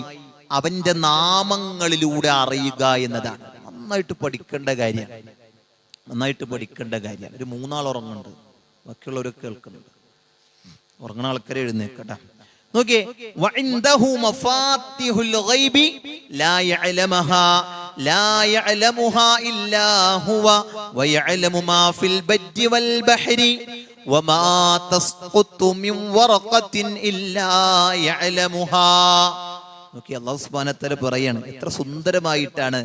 അവന്റെ നാമങ്ങളിലൂടെ അറിയുക എന്നതാണ്. നന്നായിട്ട് പഠിക്കേണ്ട കാര്യം. ഒരു 3 ആൾ ഉറങ്ങുന്നുണ്ട്, ബാക്കിയുള്ളവരൊക്കെ കേൾക്കുന്നുണ്ട്. ഉറങ്ങുന്ന ആൾക്കാരെ എഴുന്നേൽക്കട്ടെ. നോക്കിയേ, വഇൻദഹു മഫാത്തിഹുൽ ഗൈബി ലാ യഅലമുഹാ ഇല്ലാ ഹുവ വയഅലമു മാ ഫിൽ ബജ്ജി വൽ ബഹരി വമാ തസ്ഖുതു മിൻ വറഖത്തിൻ ഇല്ലാ യഅലമുഹാ. നോക്കിയേ, അല്ലാഹു സുബ്ഹാനഹു വ തആല പറയാണ്. എത്ര സുന്ദരമായിട്ടാണ്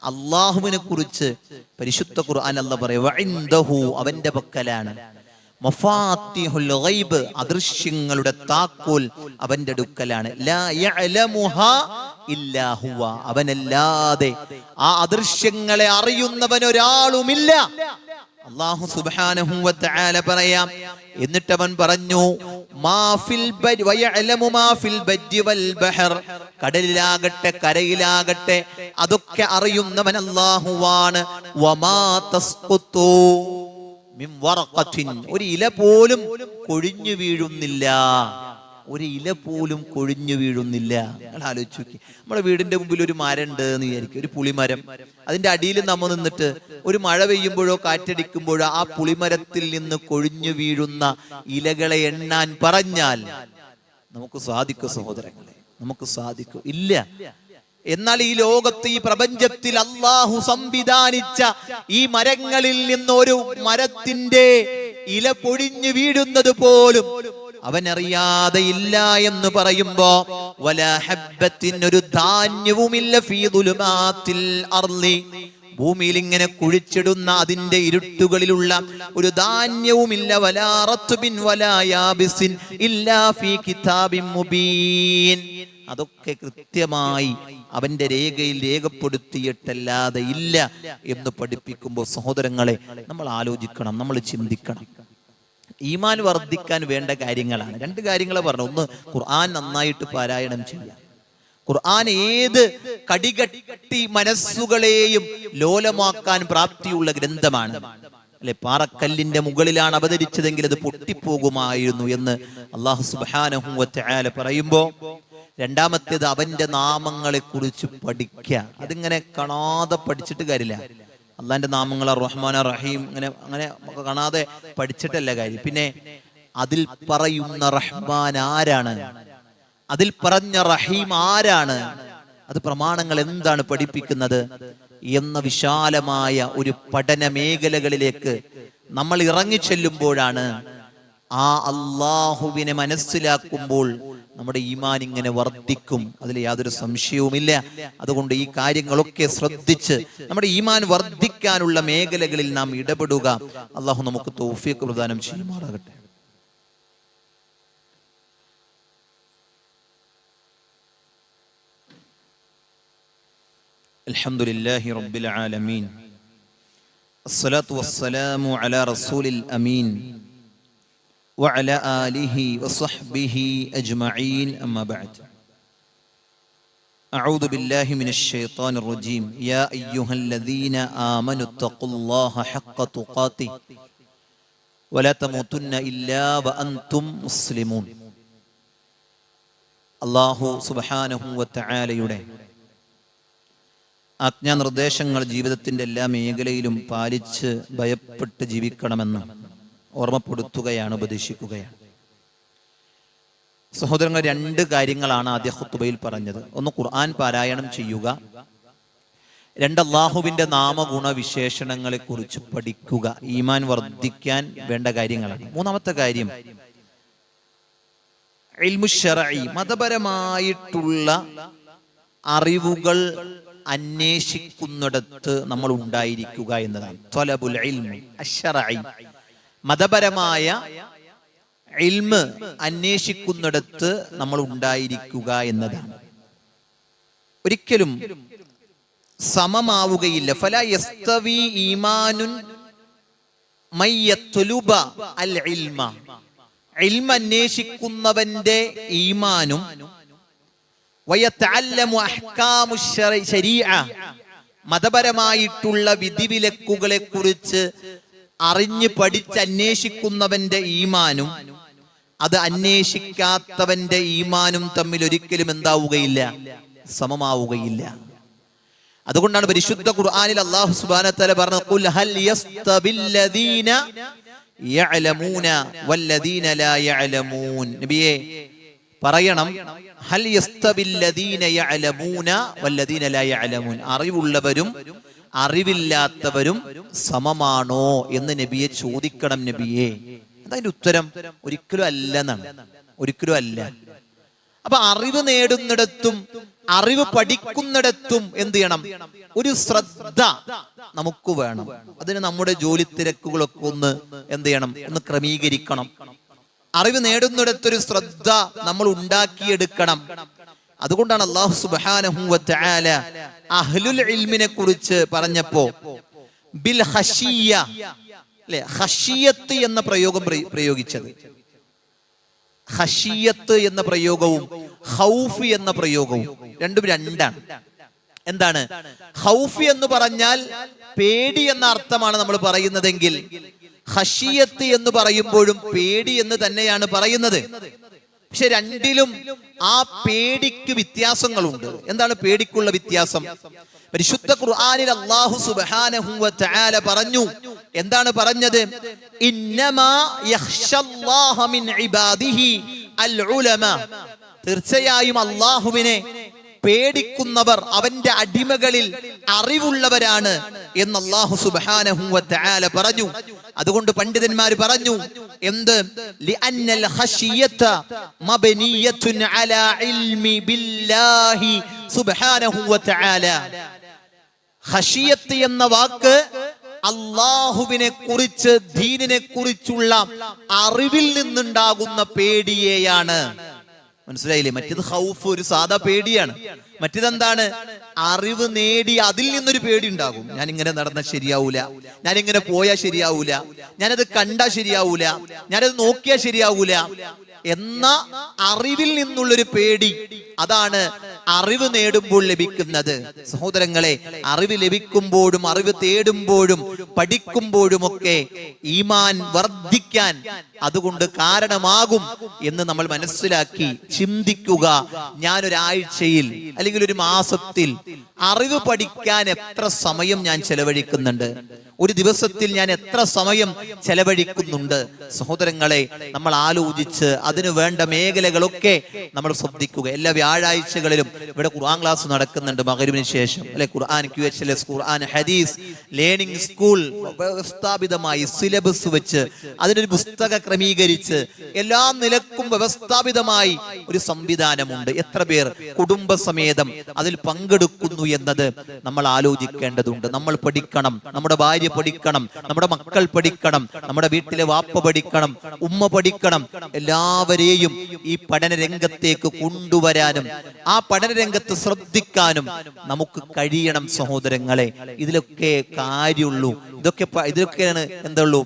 അല്ലാഹുവിനെ കുറിച്ച് പരിശുദ്ധ ഖുർആൻ അല്ലാഹു പറയുക. വഇൻദഹു, അവന്റെ പക്കലാണ്. മഫാത്തിഹുൽ ഗൈബ്, അദൃശ്യങ്ങളുടെ താക്കോൽ അവന്റെ അടുക്കലാണ്. ലാ യഅലമുഹാ ഇല്ലാ ഹുവ, അവനല്ലാതെ ആ അദൃശ്യങ്ങളെ അറിയുന്നവൻ ഒരാളുമില്ല. അല്ലാഹു സുബ്ഹാനഹു വ തആല പറയാം. എന്നിട്ട് അവൻ പറഞ്ഞു, മാ ഫിൽ ബരി വയഅലമു മാ ഫിൽ ബരി വൽ ബഹർ, കടലിലാകട്ടെ കരയിലാകട്ടെ അതൊക്കെ അറിയുന്നവൻ അല്ലാഹുവാണ്. വമാ തസ്ഖുതു മിൻ വറഖത്തിൻ, ഒരു ഇല പോലും കൊഴിഞ്ഞു വീഴുന്നില്ല, ഒരു ഇല പോലും കൊഴിഞ്ഞു വീഴുന്നില്ല. നിങ്ങൾ ആലോചിച്ച് നോക്കി, നമ്മുടെ വീടിന്റെ മുമ്പിൽ ഒരു മരം ഉണ്ട് എന്ന് വിചാരിക്കും, ഒരു പുളിമരം. അതിന്റെ അടിയിൽ നമ്മൾ നിന്നിട്ട് ഒരു മഴ പെയ്യുമ്പോഴോ കാറ്റടിക്കുമ്പോഴോ ആ പുളിമരത്തിൽ നിന്ന് കൊഴിഞ്ഞു വീഴുന്ന ഇലകളെ എണ്ണാൻ പറഞ്ഞാൽ നമുക്ക് സാധിക്കും സഹോദരങ്ങളെ? നമുക്ക് സാധിക്കും? ഇല്ല. എന്നാൽ ഈ ലോകത്ത്, ഈ പ്രപഞ്ചത്തിൽ അല്ലാഹു സംവിധാനിച്ച ഈ മരങ്ങളിൽ നിന്ന് ഒരു മരത്തിന്റെ ഇല പൊഴിഞ്ഞു വീഴുന്നത് പോലും അവനറിയാതെ ഇല്ല എന്ന് പറയുമ്പോ, വലാ ഹബ്ബത്തിൻ, ഒരു ധാന്യവുമില്ല, ഫീ ദുലുമാത്തിൽ അർളി, ഭൂമിയിൽ ഇങ്ങനെ കുഴിച്ചിടുന്ന അതിന്റെ ഇരുട്ടുകളിലുള്ള ഒരു ധാന്യവുമില്ല, വലാ റത്ബിൻ വലാ യാബിസിൻ ഇല്ലാ ഫീ കിതാബിൻ മുബീൻ, അതൊക്കെ കൃത്യമായി അവന്റെ രേഖയിൽ രേഖപ്പെടുത്തിയിട്ടല്ലാതെ ഇല്ല എന്ന് പഠിപ്പിക്കുമ്പോൾ സഹോദരങ്ങളെ, നമ്മൾ ആലോചിക്കണം, നമ്മൾ ചിന്തിക്കണം. ഈമാൻ വർദ്ധിക്കാൻ വേണ്ട കാര്യങ്ങളാണ്. രണ്ട് കാര്യങ്ങൾ പറഞ്ഞു. ഒന്ന്, ഖുർആൻ നന്നായിട്ട് പാരായണം ചെയ്യാം. ഖുർആൻ ഏത് കടികട്ടി മനസ്സുകളെയും ലോലമാക്കാൻ പ്രാപ്തിയുള്ള ഗ്രന്ഥമാണ്. അല്ലെ, പാറക്കല്ലിന്റെ മുകളിലാണ് അവതരിച്ചതെങ്കിൽ അത് പൊട്ടിപ്പോകുമായിരുന്നു എന്ന് അല്ലാഹു സുബ്ഹാനഹു വ തആല പറയുമ്പോ, രണ്ടാമത്തേത് അവന്റെ നാമങ്ങളെ കുറിച്ച് പഠിക്കുക. അതിങ്ങനെ കാണാതെ പഠിച്ചിട്ട് കാര്യമില്ല. അള്ളാന്റെ നാമങ്ങൾ റഹ്മാൻ റഹീം അങ്ങനെ കാണാതെ പഠിച്ചിട്ടല്ല കാര്യം. പിന്നെ അതിൽ പറയുന്ന റഹ്മാൻ ആരാണ്, അതിൽ പറഞ്ഞ റഹീം ആരാണ്, അത് പ്രമാണങ്ങൾ എന്താണ് പഠിപ്പിക്കുന്നത് എന്ന വിശാലമായ ഒരു പഠന മേഖലകളിലേക്ക് നമ്മൾ ഇറങ്ങിച്ചെല്ലുമ്പോഴാണ്, ആ അള്ളാഹുവിനെ മനസ്സിലാക്കുമ്പോൾ നമ്മുടെ ഈമാൻ ഇങ്ങനെ വർദ്ധിക്കും. അതിൽ യാതൊരു സംശയവുമില്ല. അതുകൊണ്ട് ഈ കാര്യങ്ങളൊക്കെ ശ്രദ്ധിച്ച് നമ്മുടെ ഈമാൻ വർദ്ധിക്കാനുള്ള മേഖലകളിൽ നാം ഇടപെടുക. അള്ളാഹു നമുക്ക് തൗഫീഖ് പ്രദാനം ചെയ്യുമാറാകട്ടെ. അൽഹംദുലില്ലാഹി റബ്ബിൽ ആലമീൻ, അസ്സലാത്തു വസ്സലാമു അലാ റസൂലിൽ അമീൻ وعلى آله وصحبه أجمعين أما بعد. أعوذ بالله من الشيطان الرجيم. يا أيها الذين آمنوا اتقوا الله حق تقاته ولا تموتن إلا وأنتم مسلمون. അല്ലാഹു സുബ്ഹാനഹു വ തആലയുടെ ആജ്ഞാനിർദ്ദേശങ്ങൾ ജീവിതത്തിന്റെ എല്ലാ മേഖലയിലും പാലിച്ച് ഭയപ്പെട്ട് ജീവിക്കണമെന്ന് ഓർമ്മപ്പെടുത്തുകയാണ്, ഉപദേശിക്കുകയാണ്. സഹോദരങ്ങൾ, രണ്ട് കാര്യങ്ങളാണ് ആദ്യ ഖുത്ബയിൽ പറഞ്ഞത്. ഒന്ന്, ഖുർആൻ പാരായണം ചെയ്യുക. രണ്ട്, അല്ലാഹുവിന്റെ നാമഗുണ വിശേഷണങ്ങളെ കുറിച്ച് പഠിക്കുക. ഈമാൻ വർദ്ധിക്കാൻ വേണ്ട കാര്യങ്ങളാണ്. മൂന്നാമത്തെ കാര്യം, ഇൽമു ശർഈ, മതപരമായിട്ടുള്ള അറിവുകൾ അന്വേഷിക്കുന്നിടത്ത് നമ്മൾ ഉണ്ടായിരിക്കുക എന്നതാണ്. ത്വലബുൽ ഇൽമി അശ്ശർഈ, മതപരമായ ഇൽമ് അന്വേഷിക്കുന്നിടത്ത് നമ്മൾ ഉണ്ടായിരിക്കുക എന്നതാണ്. ഒരിക്കലും സമമാവുകയില്ല. ഫലാ യസ്തവി ഈമാനുൻ മയ്യത്ലുബ അൽ ഇൽമ, ഇൽമ അന്വേഷിക്കുന്നവന്റെ ഈമാനും വയതഅല്ലമു അഹ്കാമു ശരീഅ, മതപരമായിട്ടുള്ള വിധിവിലക്കുകളെ കുറിച്ച് അറിഞ്ഞ് പഠിച്ച് അന്വേഷിക്കുന്നവന്റെ ഈമാനും അത് അന്വേഷിക്കാത്തവന്റെ ഈമാനും തമ്മിൽ ഒരിക്കലും എന്താവുകയില്ല, സമമാവുകയില്ല. അതുകൊണ്ടാണ് പരിശുദ്ധ ഖുർആനിൽ അല്ലാഹു സുബ്ഹാനഹു വ തആല പറഞ്ഞത്, ഖുൽ ഹൽ യസ്തബില്ലദീന യഅലമൂന വല്ലദീന ലാ യഅലമൂൻ. നബിയേ പറയണം, ഹൽ യസ്തബില്ലദീന യഅലമൂന വല്ലദീന ലാ യഅലമൂൻ, അറിവുള്ളവരും അറിവില്ലാത്തവരും സമമാണോ എന്ന് നബിയെ ചോദിക്കണം. നബിയെ, അതിന്റെ ഉത്തരം ഒരിക്കലും അല്ല എന്നാണ്. ഒരിക്കലും അല്ല. അപ്പൊ അറിവ് നേടുന്നിടത്തും അറിവ് പഠിക്കുന്നിടത്തും എന്ത് ചെയ്യണം? ഒരു ശ്രദ്ധ നമുക്ക് വേണം. അതിന് നമ്മുടെ ജോലി തിരക്കുകളൊക്കെ ഒന്ന് എന്ത് ചെയ്യണം? ഒന്ന് ക്രമീകരിക്കണം. അറിവ് നേടുന്നിടത്തൊരു ശ്രദ്ധ നമ്മൾ ഉണ്ടാക്കിയെടുക്കണം. അതുകൊണ്ടാണ് അല്ലാഹു സുബ്ഹാനഹു വ തആല അഹ്ലുൽ ഇൽമിനെ കുറിച്ച് പറഞ്ഞപ്പോ ബിൽ ഖശിയ്യ, അല്ലേ, ഖശിയത്ത് എന്ന പ്രയോഗം പ്രയോഗിച്ചത്. ഖശിയത്ത് എന്ന പ്രയോഗവും ഖൗഫ് എന്ന പ്രയോഗവും രണ്ടും രണ്ടാണ്. എന്താണ് ഖൗഫ് എന്ന് പറഞ്ഞാൽ? പേടി എന്ന അർത്ഥമാണ് നമ്മൾ പറയുന്നതെങ്കിൽ ഖശിയത്ത് എന്ന് പറയുമ്പോഴും പേടി എന്ന് തന്നെയാണ് പറയുന്നത്. പക്ഷെ രണ്ടിലും ആ പേടിക്ക് വ്യത്യാസങ്ങളുണ്ട്. എന്താണ് പേടിക്കുള്ള വ്യത്യാസം? പരിശുദ്ധ ഖുർആനിൽ അല്ലാഹു സുബ്ഹാനഹു വ തആല പറഞ്ഞു. എന്താണ് പറഞ്ഞത്? ഇന്നമാ യഖ്ശല്ലാഹ മിൻ ഇബാദിഹി അൽ ഉലമ. തീർച്ചയായും അല്ലാഹുവിനെ പേടിക്കുന്നവർ അവന്റെ അടിമകളിൽ അറിവുള്ളവരാണ് എന്ന് അല്ലാഹു സുബ്ഹാനഹു വ തആല പറഞ്ഞു. അതുകൊണ്ട് പണ്ഡിതന്മാർ പറഞ്ഞു, എന്ത്? ലിഅന്നൽ ഖശിയത മബ്നിയത്തുൻ അലാ ഇൽമി ബില്ലാഹി സുബ്ഹാനഹു വ തആല. ഖശിയത്ത് എന്ന വാക്ക് അല്ലാഹുവിനെ കുറിച്ച്, ദീനിനെ കുറിച്ചുള്ള അറിവിൽ നിന്നുണ്ടാകുന്ന പേടിയെയാണ്. മനസ്സിലായില്ലേ? മറ്റേത് ഖൗഫ് ഒരു സാധാ പേടിയാണ്. മറ്റേതെന്താണ്? അറിവ് നേടി അതിൽ നിന്നൊരു പേടി ഉണ്ടാകും. ഞാൻ ഇങ്ങനെ നടന്നാൽ ശരിയാവൂല, ഞാൻ ഇങ്ങനെ പോയാൽ ശരിയാവൂല, ഞാനത് കണ്ടാൽ ശരിയാവൂല, ഞാനത് നോക്കിയാൽ ശരിയാവൂല എന്ന അറിവിൽ നിന്നുള്ളൊരു പേടി. അതാണ് അറിവ് നേടുമ്പോൾ ലഭിക്കുന്നത്. സഹോദരങ്ങളെ, അറിവ് ലഭിക്കുമ്പോഴും അറിവ് തേടുമ്പോഴും പഠിക്കുമ്പോഴുമൊക്കെ ഈമാൻ വർദ്ധിക്കാൻ അതുകൊണ്ട് കാരണമാകും എന്ന് നമ്മൾ മനസ്സിലാക്കി ചിന്തിക്കുക. ഞാനൊരാഴ്ചയിൽ അല്ലെങ്കിൽ ഒരു മാസത്തിൽ അറിവ് പഠിക്കാൻ എത്ര സമയം ഞാൻ ചെലവഴിക്കുന്നുണ്ട്? ഒരു ദിവസത്തിൽ ഞാൻ എത്ര സമയം ചെലവഴിക്കുന്നുണ്ട്? സഹോദരങ്ങളെ, നമ്മൾ ആലോചിച്ച് അതിനു വേണ്ട മേഖലകളൊക്കെ നമ്മൾ ശ്രദ്ധിക്കുക. എല്ലാ വ്യാഴാഴ്ചകളിലും ഇവിടെ ഖുർആൻ ക്ലാസ് നടക്കുന്നുണ്ട് മഗ്‌രിബിന് ശേഷം, അല്ലെ? ഖുർആൻ QHLS, ഖുർആൻ ഹദീസ് ലേണിംഗ് സ്കൂൾ വ്യവസ്ഥാപിതമായി സിലബസ് വെച്ച് അതിനൊരു പുസ്തക ക്രമീകരിച്ച് എല്ലാ നിലക്കും വ്യവസ്ഥാപിതമായി ഒരു സംവിധാനമുണ്ട്. എത്ര പേർ കുടുംബസമേതം അതിൽ പങ്കെടുക്കുന്നു എന്നത് നമ്മൾ ആലോചിക്കേണ്ടതുണ്ട്. നമ്മൾ പഠിക്കണം, നമ്മുടെ ഭാര്യ പഠിക്കണം, നമ്മുടെ മക്കൾ പഠിക്കണം, നമ്മുടെ വീട്ടിലെ വാപ്പ പഠിക്കണം, ഉമ്മ പഠിക്കണം. എല്ലാവരെയും ഈ പഠന രംഗത്തേക്ക് കൊണ്ടുവരാനും ആ പഠന രംഗത്ത് ശ്രദ്ധിക്കാനും നമുക്ക് കഴിയണം. സഹോദരങ്ങളെ, ഇതിലൊക്കെ കാര്യമുള്ളൂ. ഇതൊക്കെയാണ് എന്തുള്ളൂ?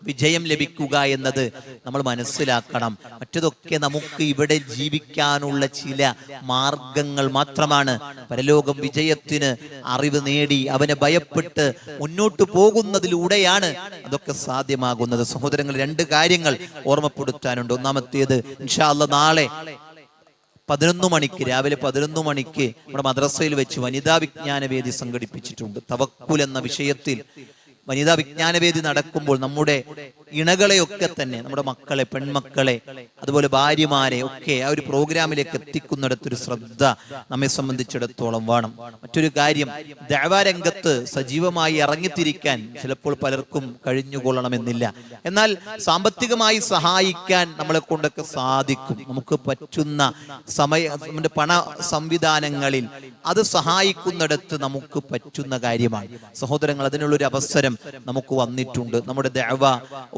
വിജയം ലഭിക്കുക എന്നത് നമ്മൾ മനസ്സിലാക്കണം. മറ്റതൊക്കെ നമുക്ക് ഇവിടെ ജീവിക്കാനുള്ള ചില മാർഗങ്ങൾ മാത്രമാണ്. പരലോകം വിജയത്തിന് അറിവ് നേടി അവനെ ഭയപ്പെട്ട് മുന്നോട്ട് പോകുന്നതിലൂടെയാണ് അതൊക്കെ സാധ്യമാകുന്നത്. സഹോദരങ്ങൾ, രണ്ട് കാര്യങ്ങൾ ഓർമ്മപ്പെടുത്താനുണ്ട്. ഒന്നാമത്തേത്, ഇൻഷാ അല്ലാഹ് നാളെ 11 മണിക്ക്, രാവിലെ 11 മണിക്ക് നമ്മുടെ മദ്രസയിൽ വെച്ച് വനിതാ വിജ്ഞാന വേദി സംഘടിപ്പിച്ചിട്ടുണ്ട്. തവക്കുൽ എന്ന വിഷയത്തിൽ വനിതാ വിജ്ഞാനവേദി നടക്കുമ്പോൾ നമ്മുടെ ഇണകളെയൊക്കെ തന്നെ, നമ്മുടെ മക്കളെ, പെൺമക്കളെ, അതുപോലെ ഭാര്യമാരെ ഒക്കെ ആ ഒരു പ്രോഗ്രാമിലേക്ക് എത്തിക്കുന്നിടത്തൊരു ശ്രദ്ധ നമ്മെ സംബന്ധിച്ചിടത്തോളം വേണം. മറ്റൊരു കാര്യം, ദഅവാ രംഗത്ത് സജീവമായി ഇറങ്ങിത്തിരിക്കാൻ ചിലപ്പോൾ പലർക്കും കഴിഞ്ഞുകൊള്ളണമെന്നില്ല. എന്നാൽ സാമ്പത്തികമായി സഹായിക്കാൻ നമ്മളെ കൊണ്ടൊക്കെ സാധിക്കും. നമുക്ക് പറ്റുന്ന നമ്മുടെ പണ സംവിധാനങ്ങളിൽ അത് സഹായിക്കുന്നിടത്ത് നമുക്ക് പറ്റുന്ന കാര്യമാണ്. സഹോദരങ്ങൾ, അതിനുള്ളൊരു അവസരം നമുക്ക് വന്നിട്ടുണ്ട്. നമ്മുടെ ദഅവ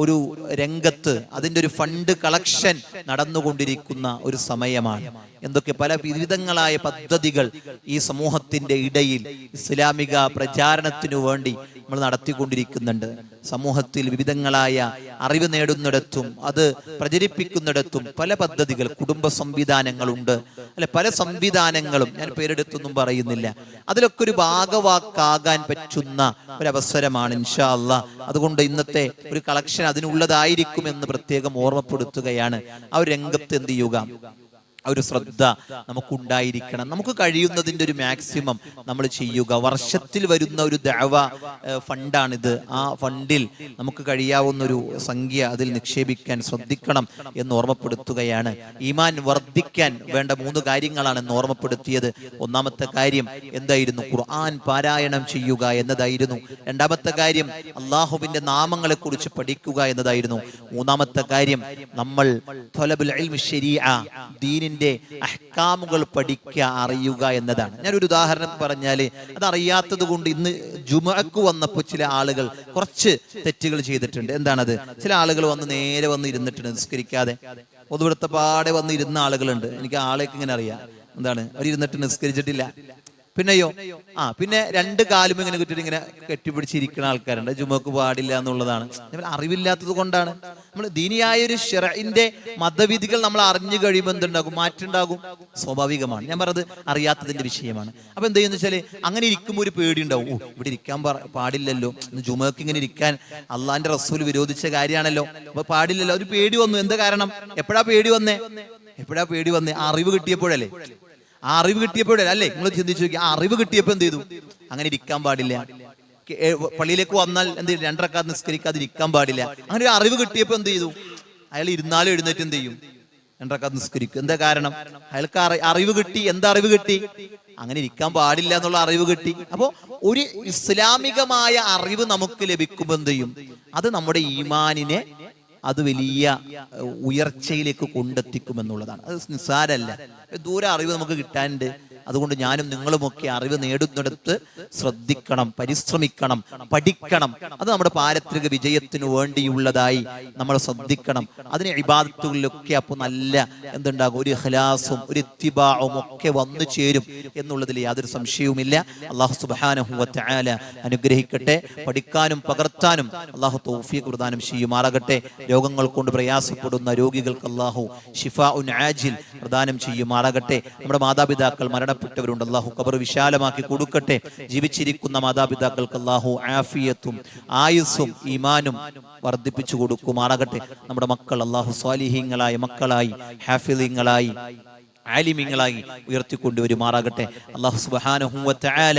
ഒരു രംഗത്ത് അതിൻ്റെ ഒരു ഫണ്ട് കളക്ഷൻ നടന്നുകൊണ്ടിരിക്കുന്ന ഒരു സമയമാണ്. എന്തൊക്കെ പല വിവിധങ്ങളായ പദ്ധതികൾ ഈ സമൂഹത്തിന്റെ ഇടയിൽ ഇസ്ലാമിക പ്രചാരണത്തിനു വേണ്ടി നമ്മൾ നടത്തിക്കൊണ്ടിരിക്കുന്നുണ്ട്. സമൂഹത്തിൽ വിവിധങ്ങളായ അറിവ് നേടുന്നിടത്തും അത് പ്രചരിപ്പിക്കുന്നിടത്തും പല പദ്ധതികൾ, കുടുംബ സംവിധാനങ്ങളുണ്ട്, അല്ലെ? പല സംവിധാനങ്ങളും ഞാൻ പേരെടുത്തൊന്നും പറയുന്നില്ല. അതിലൊക്കെ ഒരു ഭാഗവാക്കാകാൻ പറ്റുന്ന ഒരവസരമാണ് ഇൻഷാ അല്ലാഹ്. അതുകൊണ്ട് ഇന്നത്തെ ഒരു കളക്ഷൻ അതിനുള്ളതായിരിക്കും എന്ന് പ്രത്യേകം ഓർമ്മപ്പെടുത്തുകയാണ്. ആ ഒരു രംഗത്ത് എന്ത് ചെയ്യുക, ആ ഒരു ശ്രദ്ധ നമുക്കുണ്ടായിരിക്കണം. നമുക്ക് കഴിയുന്നതിൻ്റെ ഒരു മാക്സിമം നമ്മൾ ചെയ്യുക. വർഷത്തിൽ വരുന്ന ഒരു ദഅവ ഫണ്ടാണിത്. ആ ഫണ്ടിൽ നമുക്ക് കഴിയാവുന്ന ഒരു സംഖ്യ അതിൽ നിക്ഷേപിക്കാൻ ശ്രദ്ധിക്കണം എന്ന് ഓർമ്മപ്പെടുത്തുകയാണ്. ഈമാൻ വർദ്ധിക്കാൻ വേണ്ട 3 കാര്യങ്ങളാണെന്ന് ഓർമ്മപ്പെടുത്തിയത്. ഒന്നാമത്തെ കാര്യം എന്തായിരുന്നു? ഖുർആൻ പാരായണം ചെയ്യുക എന്നതായിരുന്നു. രണ്ടാമത്തെ കാര്യം അല്ലാഹുവിന്റെ നാമങ്ങളെ കുറിച്ച് പഠിക്കുക എന്നതായിരുന്നു. മൂന്നാമത്തെ കാര്യം നമ്മൾ ത്വലബുൽ ഇൽമി ശരീഅ, ദീനിന്റെ ദീനിന്റെ അഹ്കാമുകൾ പഠിക്കുക, അറിയുക എന്നതാണ്. ഞാനൊരു ഉദാഹരണം പറഞ്ഞാൽ, അതറിയാത്തത് കൊണ്ട് ഇന്ന് ജുമുഅക്ക് വന്നപ്പോൾ ചില ആളുകൾ കുറച്ച് തെറ്റുകൾ ചെയ്തിട്ടുണ്ട്. എന്താണത്? ചില ആളുകൾ നേരെ വന്ന് ഇരുന്നിട്ടുണ്ട് നിസ്കരിക്കാതെ. ഒതുവിടുത്തെ പാടെ വന്ന് ഇരുന്ന ആളുകളുണ്ട്. എനിക്ക് ആളേക്ക് ഇങ്ങനെ അറിയാം. എന്താണ്? അവർ ഇരുന്നിട്ട് നിസ്കരിച്ചിട്ടില്ല. പിന്നെയോ പിന്നെ രണ്ട് കാലും ഇങ്ങനെ കുറ്റിട്ട് ഇങ്ങനെ കെട്ടിപ്പിടിച്ചിരിക്കുന്ന ആൾക്കാരുണ്ട്. ജുമുഅക്ക് പാടില്ല എന്നുള്ളതാണ്. അറിവില്ലാത്തത് കൊണ്ടാണ്. നമ്മൾ ദീനിയായ ഒരു ശറഇന്റെ മതവിധികൾ നമ്മൾ അറിഞ്ഞു കഴിയുമ്പോൾ എന്തുണ്ടാകും? മാറ്റുണ്ടാകും. സ്വാഭാവികമാണ്. ഞാൻ പറഞ്ഞത് അറിയാത്തതിന്റെ വിഷയമാണ്. അപ്പൊ എന്ത് ചെയ്യുന്ന വെച്ചാല്, അങ്ങനെ ഇരിക്കുമ്പോൾ ഒരു പേടി ഉണ്ടാവും. ഇവിടെ ഇരിക്കാൻ പാടില്ലല്ലോ, ജുമുഅക്ക് ഇങ്ങനെ ഇരിക്കാൻ അള്ളാന്റെ റസൂൽ വിരോധിച്ച കാര്യമാണല്ലോ, അപ്പൊ പാടില്ലല്ലോ. ഒരു പേടി വന്നു. എന്താ കാരണം? എപ്പോഴാ പേടി വന്നേ? അറിവ് കിട്ടിയപ്പോഴല്ലേ? അറിവ് കിട്ടിയപ്പോഴല്ലേ? അല്ലേ? നിങ്ങൾ ചിന്തിച്ചു നോക്കി. അറിവ് കിട്ടിയപ്പോ എന്ത് ചെയ്തു? അങ്ങനെ ഇരിക്കാൻ പാടില്ല. പള്ളിയിലേക്ക് വന്നാൽ എന്ത് ചെയ്യും? 2 റക്അത്ത് നിസ്കരിക്കാതെ ഇരിക്കാൻ പാടില്ല. അങ്ങനെ ഒരു അറിവ് കിട്ടിയപ്പോ എന്ത് ചെയ്തു? അയാൾ ഇരുന്നാലും എഴുന്നേറ്റ് എന്ത് ചെയ്യും? 2 റക്അത്ത് നിസ്കരിക്കും. എന്താ കാരണം? അയാൾക്ക് അറിവ് കിട്ടി. എന്താ അറിവ് കിട്ടി? അങ്ങനെ ഇരിക്കാൻ പാടില്ല എന്നുള്ള അറിവ് കിട്ടി. അപ്പോ ഒരു ഇസ്ലാമികമായ അറിവ് നമുക്ക് ലഭിക്കുമ്പോൾ എന്ത് ചെയ്യും? അത് നമ്മുടെ ഈമാനിനെ അത് വലിയ ഉയർച്ചയിലേക്ക് കൊണ്ടെത്തിക്കുമെന്നുള്ളതാണ്. അത് നിസ്സാരല്ല. ദൂരെ അറിവ് നമുക്ക് കിട്ടാനുണ്ട്. അതുകൊണ്ട് ഞാനും നിങ്ങളുമൊക്കെ അറിവ് നേടുന്നിടത്ത് ശ്രദ്ധിക്കണം, പരിശ്രമിക്കണം, പഠിക്കണം. അത് നമ്മുടെ പാരത്രിക വിജയത്തിനു വേണ്ടിയുള്ളതായി നമ്മൾ ശ്രദ്ധിക്കണം. അതിന് ഇബാദത്തുകളിലൊക്കെ അപ്പോൾ നല്ല എന്തുണ്ടാകും? ഒരു ഇഖ്ലാസും ഒരു ഇത്തിബാഉം ഒക്കെ വന്നു ചേരും എന്നുള്ളതിൽ യാതൊരു സംശയവുമില്ല. അല്ലാഹു സുബ്ഹാനഹു വ തആല അനുഗ്രഹിക്കട്ടെ. പഠിക്കാനും പകർത്താനും അല്ലാഹു തൗഫീഖ് പ്രദാനം ചെയ്യുമാറാകട്ടെ. രോഗങ്ങൾ കൊണ്ട് പ്രയാസപ്പെടുന്ന രോഗികൾക്ക് അല്ലാഹു ശിഫാഉൻ ആജിൽ പ്രദാനം ചെയ്യുമാറാകട്ടെ. നമ്മുടെ മാതാപിതാക്കൾ മരണപ്പെട്ടവരുണ്ട്, അല്ലാഹു ഖബർ വിശാലമാക്കി കൊടുക്കട്ടെ. ജീവിച്ചിരിക്കുന്ന മാതാപിതാക്കൾക്ക് അല്ലാഹു ആഫിയത്തും ആയുസ്സും ഈമാനും വർദ്ധിപ്പിച്ചു കൊടുക്കുമാറാകട്ടെ. നമ്മുടെ മക്കൾ അല്ലാഹു സ്വാലിഹീങ്ങളായ മക്കളായി, ഹാഫിളീങ്ങളായി, ആലിമീങ്ങളായി ഉയർത്തിക്കൊണ്ടുവരുമാറാകട്ടെ. അല്ലാഹു സുബ്ഹാനഹു വ തആല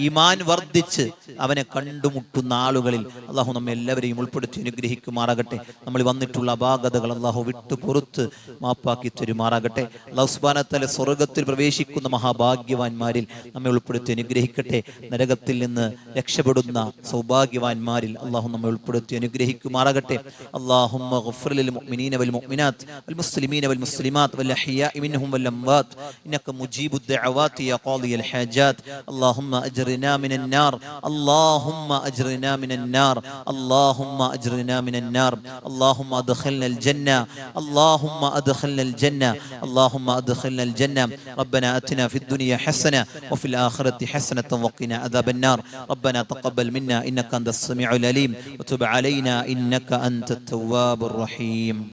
ഈമാൻ വർദ്ധിച്ച് അവനെ കണ്ടുമുട്ടുന്ന ആളുകളിൽ അല്ലാഹു നമ്മെ എല്ലാവരെയും ഉൾപ്പെടുത്തി അനുഗ്രഹിക്കുമാറാകട്ടെ. നമ്മൾ വന്നിട്ടുള്ള അപാകതകൾ അല്ലാഹു വിട്ടു പുറത്ത് മാപ്പാക്കി തരുമാറാകട്ടെ. അല്ലാഹു സുബ്ഹാനഹു വ തആല സ്വർഗ്ഗത്തിൽ പ്രവേശിക്കുന്ന മഹാഭാഗ്യവാന്മാരിൽ നമ്മെ ഉൾപ്പെടുത്തി അനുഗ്രഹിക്കട്ടെ. നരകത്തിൽ നിന്ന് രക്ഷപ്പെടുന്ന സൗഭാഗ്യവാന്മാരിൽ അല്ലാഹു നമ്മെ ഉൾപ്പെടുത്തി അനുഗ്രഹിക്കുമാറാകട്ടെ. അല്ലാഹുമ്മ ഗഫിർ ലിൽ മുഅ്മിനീന വൽ മുഅ്മിനാത്ത് വൽ മുസ്ലിമീന വൽ മുസ്ലിമാത്ത് വൽ അഹ്യാഇ മിൻഹും വൽ الأموات إنك مجيب الدعوات يا قاضي الحاجات. اللهم أجرنا من النار، اللهم أجرنا من النار، اللهم أجرنا من النار. اللهم أدخلنا الجنة، اللهم أدخلنا الجنة، اللهم أدخلنا الجنة. ربنا أتنا في الدنيا حسنة وفي الآخرة حسنة وقنا عذاب النار. ربنا تقبل منا إنك أنت السميع العليم وتب علينا إنك أنت التواب الرحيم.